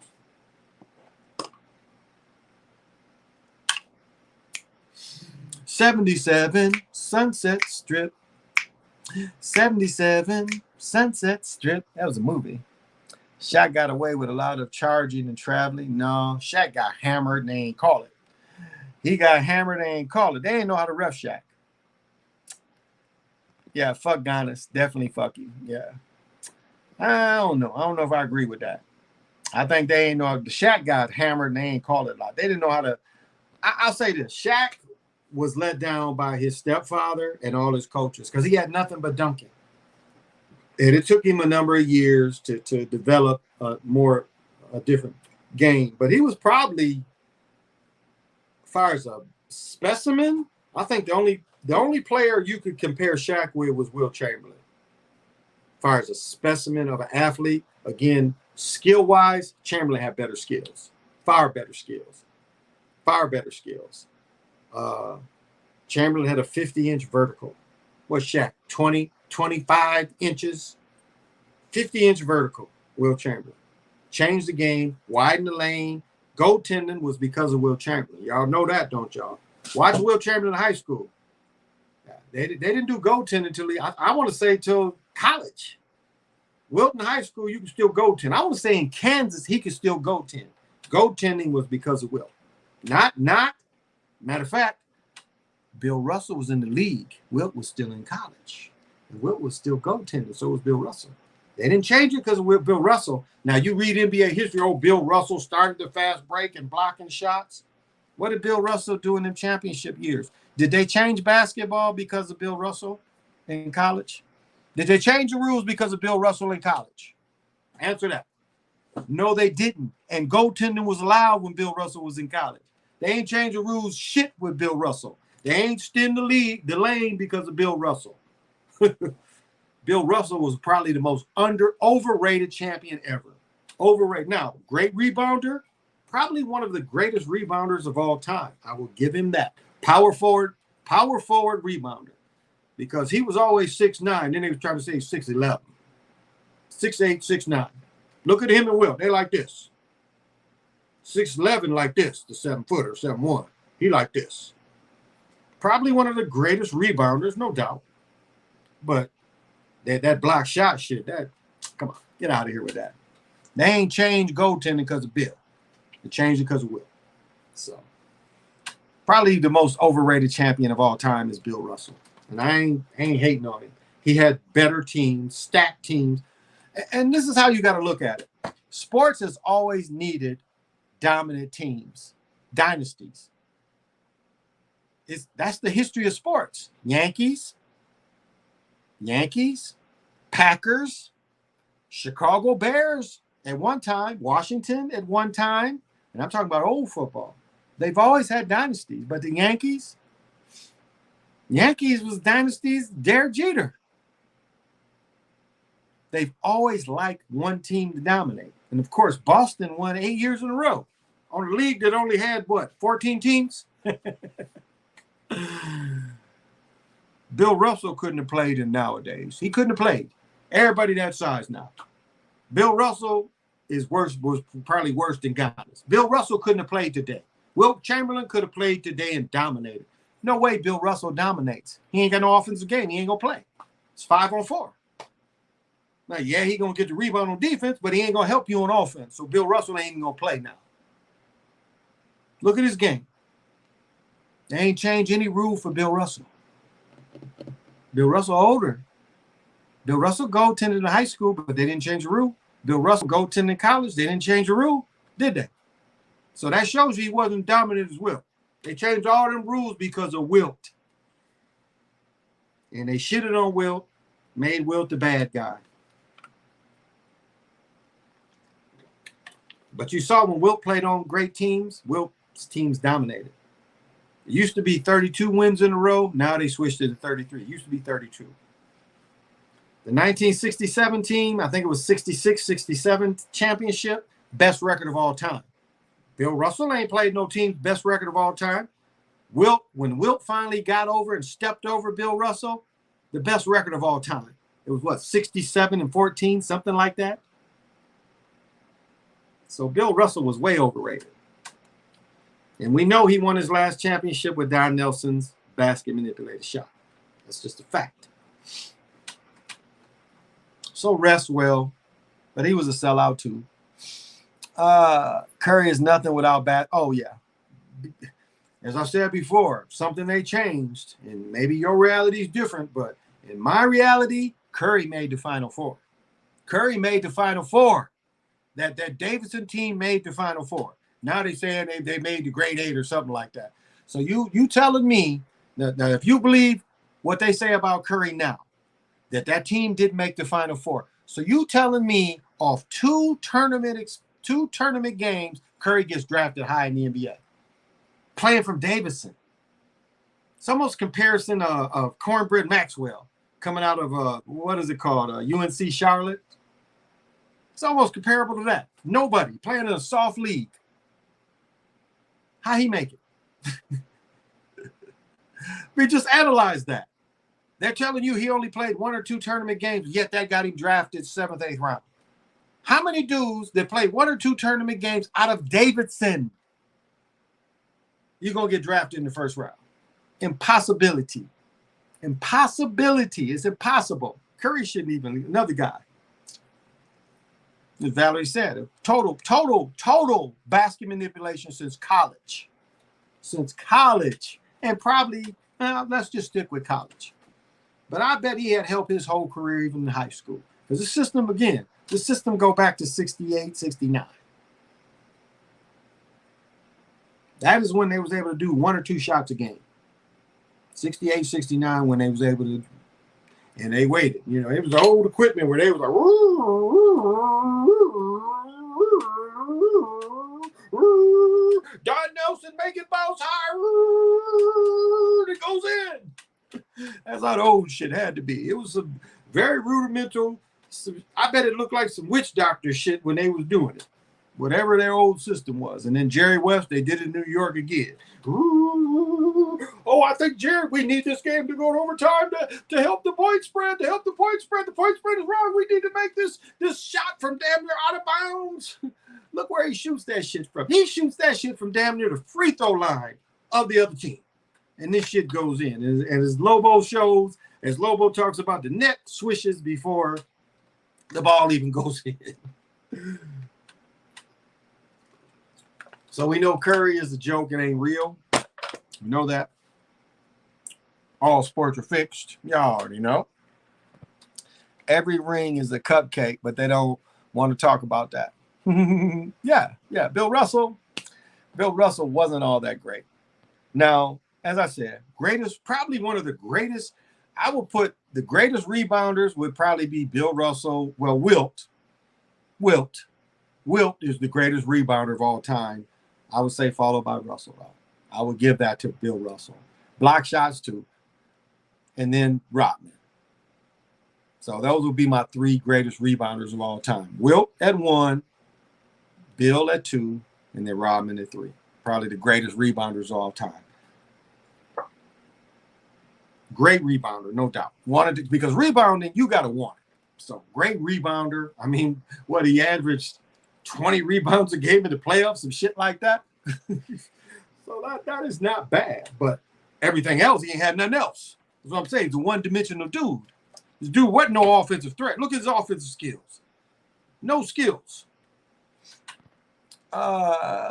'77 Sunset Strip. 77 Sunset Strip. That was a movie. Shaq got away with a lot of charging and traveling. No, Shaq got hammered and they ain't call it. He got hammered and they ain't call it. They ain't know how to ref Shaq. Yeah, fuck Giannis. Definitely fuck you. Yeah. I don't know. I don't know if I agree with that. I think they ain't know. The Shaq got hammered and they ain't call it a lot. They didn't know how to. I'll say this. Shaq was let down by his stepfather and all his coaches because he had nothing but dunking. And it took him a number of years to develop a different game. But he was probably, as far as a specimen, I think the only player you could compare Shaq with was Will Chamberlain. As far as a specimen of an athlete, again, skill-wise, Chamberlain had better skills. Far better skills. Chamberlain had a 50-inch vertical. What's Shaq? 20, 25 inches? 50-inch vertical, Will Chamberlain. Changed the game, widened the lane. Goaltending was because of Will Chamberlain. Y'all know that, don't y'all? Watch Will Chamberlain in high school. They didn't do goaltending until I want to say till college. Wilton High School, you can still goaltend. I want to say in Kansas, he could still goaltend. Goaltending was because of Will. Not, matter of fact, Bill Russell was in the league. Wilt was still in college. And Wilt was still goaltending, so was Bill Russell. They didn't change it because of Bill Russell. Now, you read NBA history, Bill Russell started the fast break and blocking shots. What did Bill Russell do in them championship years? Did they change basketball because of Bill Russell in college? Did they change the rules because of Bill Russell in college? Answer that. No, they didn't. And goaltending was allowed when Bill Russell was in college. They ain't changed the rules shit with Bill Russell. They ain't stinned the lane because of Bill Russell. Bill Russell was probably the most overrated champion ever. Overrated. Now, great rebounder, probably one of the greatest rebounders of all time. I will give him that. Power forward rebounder. Because he was always 6'9". Then they was trying to say 6'11". 6'8", 6'9". Look at him and Will. They like this. 6'11" like this, the 7-footer, 7'1". He like this. Probably one of the greatest rebounders, no doubt. But that block shot shit, come on, get out of here with that. They ain't changed goaltending because of Bill. They changed it because of Will. So, Probably the most overrated champion of all time is Bill Russell. And I ain't hating on him. He had better teams, stacked teams. And this is how you got to look at it. Sports has always needed dominant teams, dynasties. That's the history of sports. Yankees, Packers, Chicago Bears at one time, Washington at one time, and I'm talking about old football. They've always had dynasties, but the Yankees was dynasties, Derek Jeter. They've always liked one team to dominate. And of course, Boston won 8 years in a row on a league that only had, 14 teams? Bill Russell couldn't have played in nowadays. He couldn't have played. Everybody that size now. Bill Russell was probably worse than Giannis. Bill Russell couldn't have played today. Wilt Chamberlain could have played today and dominated. No way Bill Russell dominates. He ain't got no offensive game. He ain't going to play. It's 5-on-4. Now, yeah, he going to get the rebound on defense, but he ain't going to help you on offense. So Bill Russell ain't even going to play now. Look at his game. They ain't changed any rule for Bill Russell. Bill Russell older. Bill Russell goaltended in high school, but they didn't change the rule. Bill Russell goaltended in college, they didn't change the rule, did they? So that shows you he wasn't dominant as Wilt. They changed all them rules because of Wilt. And they shitted on Wilt, made Wilt the bad guy. But you saw when Wilt played on great teams, Wilt's teams dominated. It used to be 32 wins in a row. Now they switched it to 33. It used to be 32. The 1967 team, I think it was 66, 67 championship, best record of all time. Bill Russell ain't played no team's best record of all time. When Wilt finally got over and stepped over Bill Russell, the best record of all time. It was 67-14, something like that. So Bill Russell was way overrated. And we know he won his last championship with Don Nelson's basket manipulated shot. That's just a fact. So rest well, but he was a sellout too. Curry is nothing without bat. Oh, yeah. As I said before, something they changed, and maybe your reality is different, but in my reality, Curry made the Final Four. Curry made the Final Four. That Davidson team made the Final Four. Now they're saying they made the grade 8 or something like that. So you telling me now if you believe what they say about Curry now, that team did make the Final Four. So you telling me off two tournament games, Curry gets drafted high in the NBA, playing from Davidson. It's almost comparison of Cornbread Maxwell coming out of what is it called? UNC Charlotte. It's almost comparable to that. Nobody playing in a soft league. How he make it? We just analyzed that. They're telling you he only played 1 or 2 tournament games, yet that got him drafted 7th, 8th round. How many dudes that played 1 or 2 tournament games out of Davidson you're going to get drafted in the first round? Impossibility. It's impossible. Curry shouldn't even leave. Another guy. As Valerie said, total basket manipulation since college. And probably, let's just stick with college. But I bet he had helped his whole career even in high school. Because the system go back to 68, 69. That is when they was able to do 1 or 2 shots a game. 68, 69 when they was able to, and they waited. You know, it was old equipment where they was like, Don Nelson making balls high. It goes in. That's how the old shit had to be. It was some very rudimental. I bet it looked like some witch doctor shit when they was doing it. Whatever their old system was. And then Jerry West, they did it in New York again. Oh, I think, Jerry, we need this game to go to overtime to help the point spread, The point spread is wrong. We need to make this shot from damn near out of bounds. Look where he shoots that shit from. He shoots that shit from damn near the free throw line of the other team. And this shit goes in. And as Lobo shows, as Lobo talks about, the net swishes before the ball even goes in. So we know Curry is a joke. It ain't real. You know that. All sports are fixed. Y'all already know. Every ring is a cupcake, but they don't want to talk about that. Yeah. Bill Russell wasn't all that great. Now, as I said, probably one of the greatest. I would put the greatest rebounders would probably be Bill Russell. Well, Wilt is the greatest rebounder of all time. I would say followed by Russell. I would give that to Bill Russell. Block shots too, and then Rodman. So those would be my three greatest rebounders of all time. Wilt at 1, Bill at 2, and then Rodman at 3. Probably the greatest rebounders of all time. Great rebounder, no doubt. Because rebounding, you got to want it. So great rebounder. I mean, what he averaged 20 rebounds a game in the playoffs and shit like that. So that is not bad. But everything else, he ain't had nothing else. That's what I'm saying. He's a one-dimensional dude. This dude wasn't no offensive threat. Look at his offensive skills. No skills. I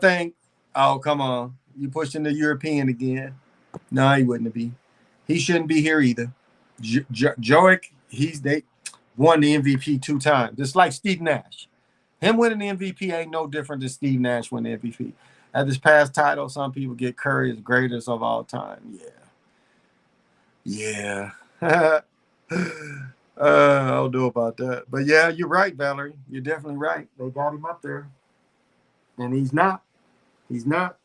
think, oh, come on. You pushing the European again. No, he wouldn't be. He shouldn't be here either. Joic, they won the MVP 2 times. Just like Steve Nash. Him winning the MVP ain't no different than Steve Nash winning the MVP. At this past title, some people get Curry as greatest of all time. Yeah. I don't know about that. But yeah, you're right, Valerie. You're definitely right. They got him up there. And he's not. He's not.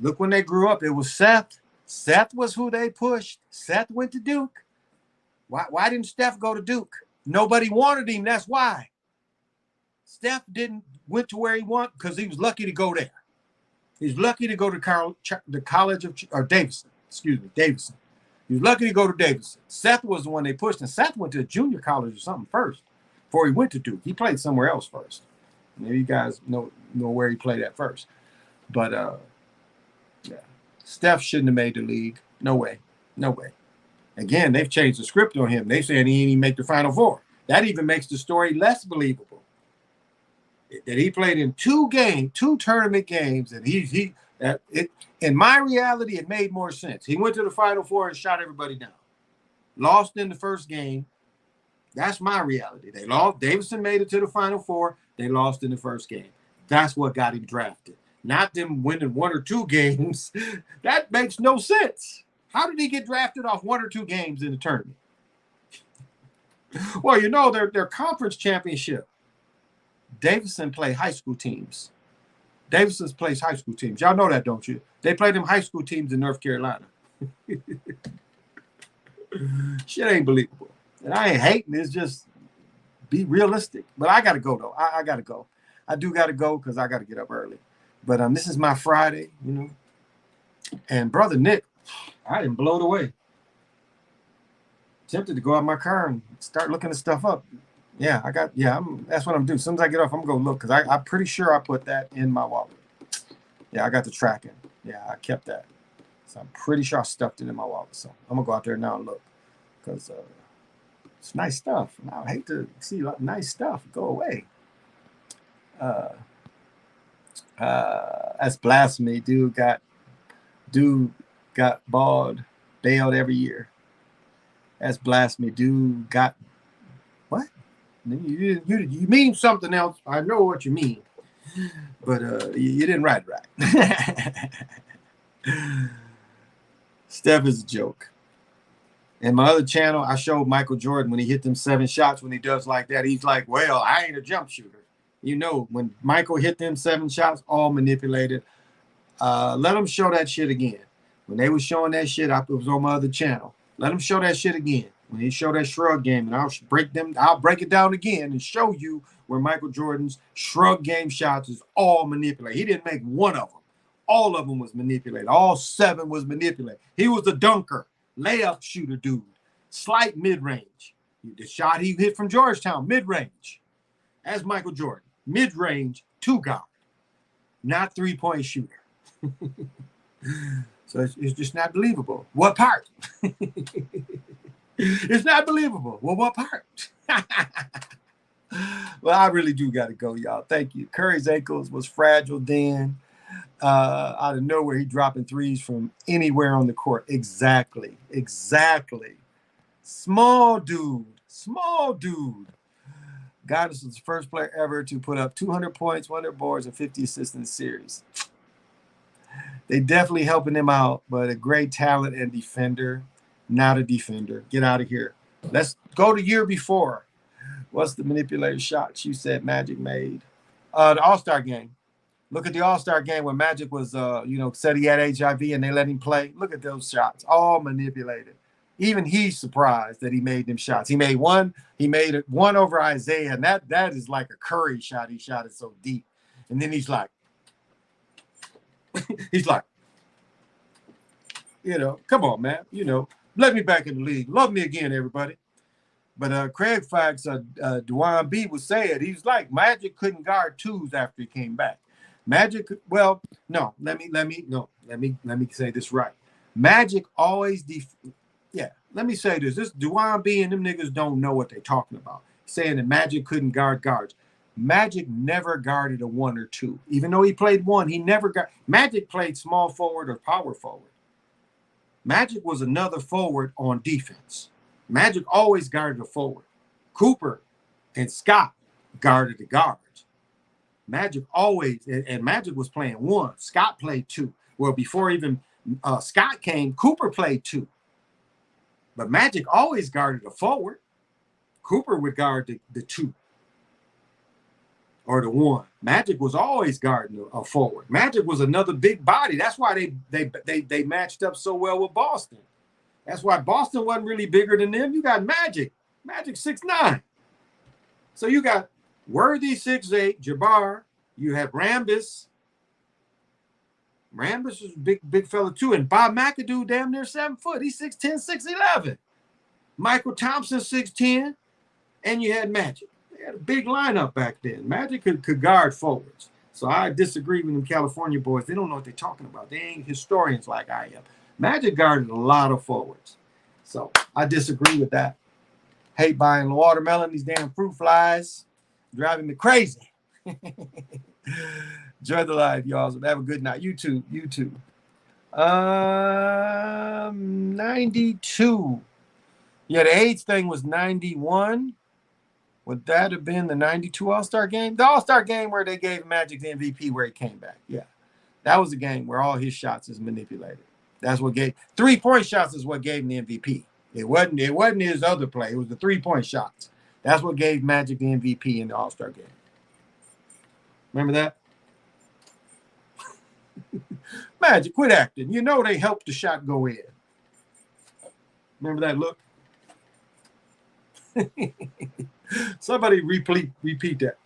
Look, when they grew up, it was Seth. Seth was who they pushed. Seth went to Duke. Why didn't Steph go to Duke? Nobody wanted him. That's why. Steph went to where he wanted because he was lucky to go there. He's lucky to go to the College of Davidson. Excuse me, Davidson. He was lucky to go to Davidson. Seth was the one they pushed, and Seth went to a junior college or something first before he went to Duke. He played somewhere else first. Maybe you guys know where he played at first. But yeah, Steph shouldn't have made the league. No way. Again, they've changed the script on him. They saying he didn't even make the Final Four. That even makes the story less believable. That he played in 2 tournament games, and in my reality, it made more sense. He went to the Final Four and shot everybody down. Lost in the first game. That's my reality. They lost. Davidson made it to the Final Four. They lost in the first game. That's what got him drafted. Not them winning 1 or 2 games. That makes no sense. How did he get drafted off 1 or 2 games in the tournament? Well, their conference championship. Davidson play high school teams. Davidson's plays high school teams. Y'all know that, don't you? They play them high school teams in North Carolina. Shit ain't believable. And I ain't hating. It's just be realistic. But I got to go, though. I got to go. I do got to go because I got to get up early. But this is my Friday, And Brother Nick, I didn't blow it away. Tempted to go out my car and start looking at stuff up. Yeah, that's what I'm doing. As soon as I get off, I'm going to look because I'm pretty sure I put that in my wallet. Yeah, I got the tracking. Yeah, I kept that. So I'm pretty sure I stuffed it in my wallet. So I'm going to go out there now and look because it's nice stuff. And I hate to see nice stuff go away. That's blasphemy. Dude got bailed every year. That's blasphemy. Dude got what? You mean something else. I know what you mean, but you didn't write it right. Steph is a joke. In my other channel, I showed Michael Jordan when he hit them 7 shots. When he does like that, he's like, "Well, I ain't a jump shooter." When Michael hit them 7 shots, all manipulated. Let him show that shit again. When they were showing that shit, it was on my other channel. Let him show that shit again. When he showed that shrug game, and I'll break it down again and show you where Michael Jordan's shrug game shots is all manipulated. He didn't make one of them. All of them was manipulated. All 7 was manipulated. He was a dunker, layup shooter dude, slight mid-range. The shot he hit from Georgetown, mid-range. That's Michael Jordan, mid-range, 2-guard, not 3-point shooter. So it's just not believable. What part? It's not believable. Well, what part? Well, I really do got to go, y'all. Thank you. Curry's ankles was fragile then. Out of nowhere, he dropping threes from anywhere on the court. Exactly. Small dude. Giannis was the first player ever to put up 200 points, 100 boards, and 50 assists in the series. They definitely helping him out, but a great talent and defender. Not a defender. Get out of here. Let's go to year before. What's the manipulated shots you said Magic made? The All-Star game. Look at the All-Star game when Magic was, said he had HIV and they let him play. Look at those shots, all manipulated. Even he's surprised that he made them shots. He made one over Isaiah, and that is like a Curry shot. He shot it so deep. And then he's like, come on, man. Let me back in the league. Love me again, everybody. But Craig Fox, Dwan B was saying, he's like, Magic couldn't guard twos after he came back. Magic, well, no, let me say this right. Magic always, let me say this. This Dwan B and them niggas don't know what they're talking about. Saying that Magic couldn't guard guards. Magic never guarded a 1 or 2. Even though he played 1, he never got. Magic played small forward or power forward. Magic was another forward on defense. Magic always guarded a forward. Cooper and Scott guarded the guards. Magic always, and Magic was playing 1. Scott played 2. Well, before even Scott came, Cooper played 2. But Magic always guarded a forward. Cooper would guard the 2 or the 1. Magic was always guarding a forward. Magic was another big body. That's why they matched up so well with Boston. That's why Boston wasn't really bigger than them. You got Magic 6'9". So you got Worthy 6'8", Jabbar. You have Rambis. Rambis is a big fella too. And Bob McAdoo damn near 7 foot. He's 6'10", 6'11". Michael Thompson 6'10". And you had Magic. They had a big lineup back then. Magic could guard forwards. So I disagree with them California boys. They don't know what they're talking about. They ain't historians like I am. Magic guarded a lot of forwards. So I disagree with that. Hate buying watermelon, these damn fruit flies. Driving me crazy. Enjoy the life, y'all. So have a good night. You too. 92. Yeah, the AIDS thing was 91. Would that have been the 92 All-Star game? The All-Star game where they gave Magic the MVP where he came back. Yeah. That was a game where all his shots is manipulated. That's what gave 3-point shots is what gave him the MVP. It wasn't his other play. It was the 3-point shots. That's what gave Magic the MVP in the All-Star game. Remember that? Magic, quit acting. You know they helped the shot go in. Remember that look? Somebody repeat that.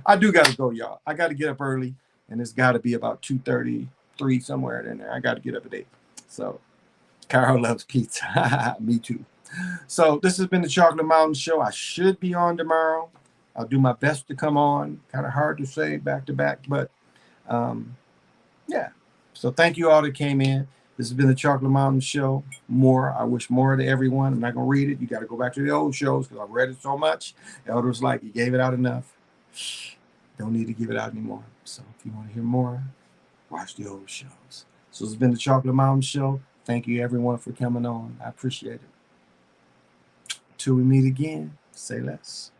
I do got to go, y'all. I got to get up early, and it's got to be about 2:33 somewhere in there. I got to get up at 8. So, Carol loves pizza. Me too. So, this has been the Chocolate Mountain Show. I should be on tomorrow. I'll do my best to come on. Kind of hard to say back to back, but yeah. So, thank you all that came in. This has been the Chocolate Mountain Show. I wish more to everyone. I'm not going to read it. You got to go back to the old shows because I've read it so much. Elder was like, you gave it out enough. Don't need to give it out anymore. So if you want to hear more, watch the old shows. So this has been the Chocolate Mountain Show. Thank you, everyone, for coming on. I appreciate it. Till we meet again, say less.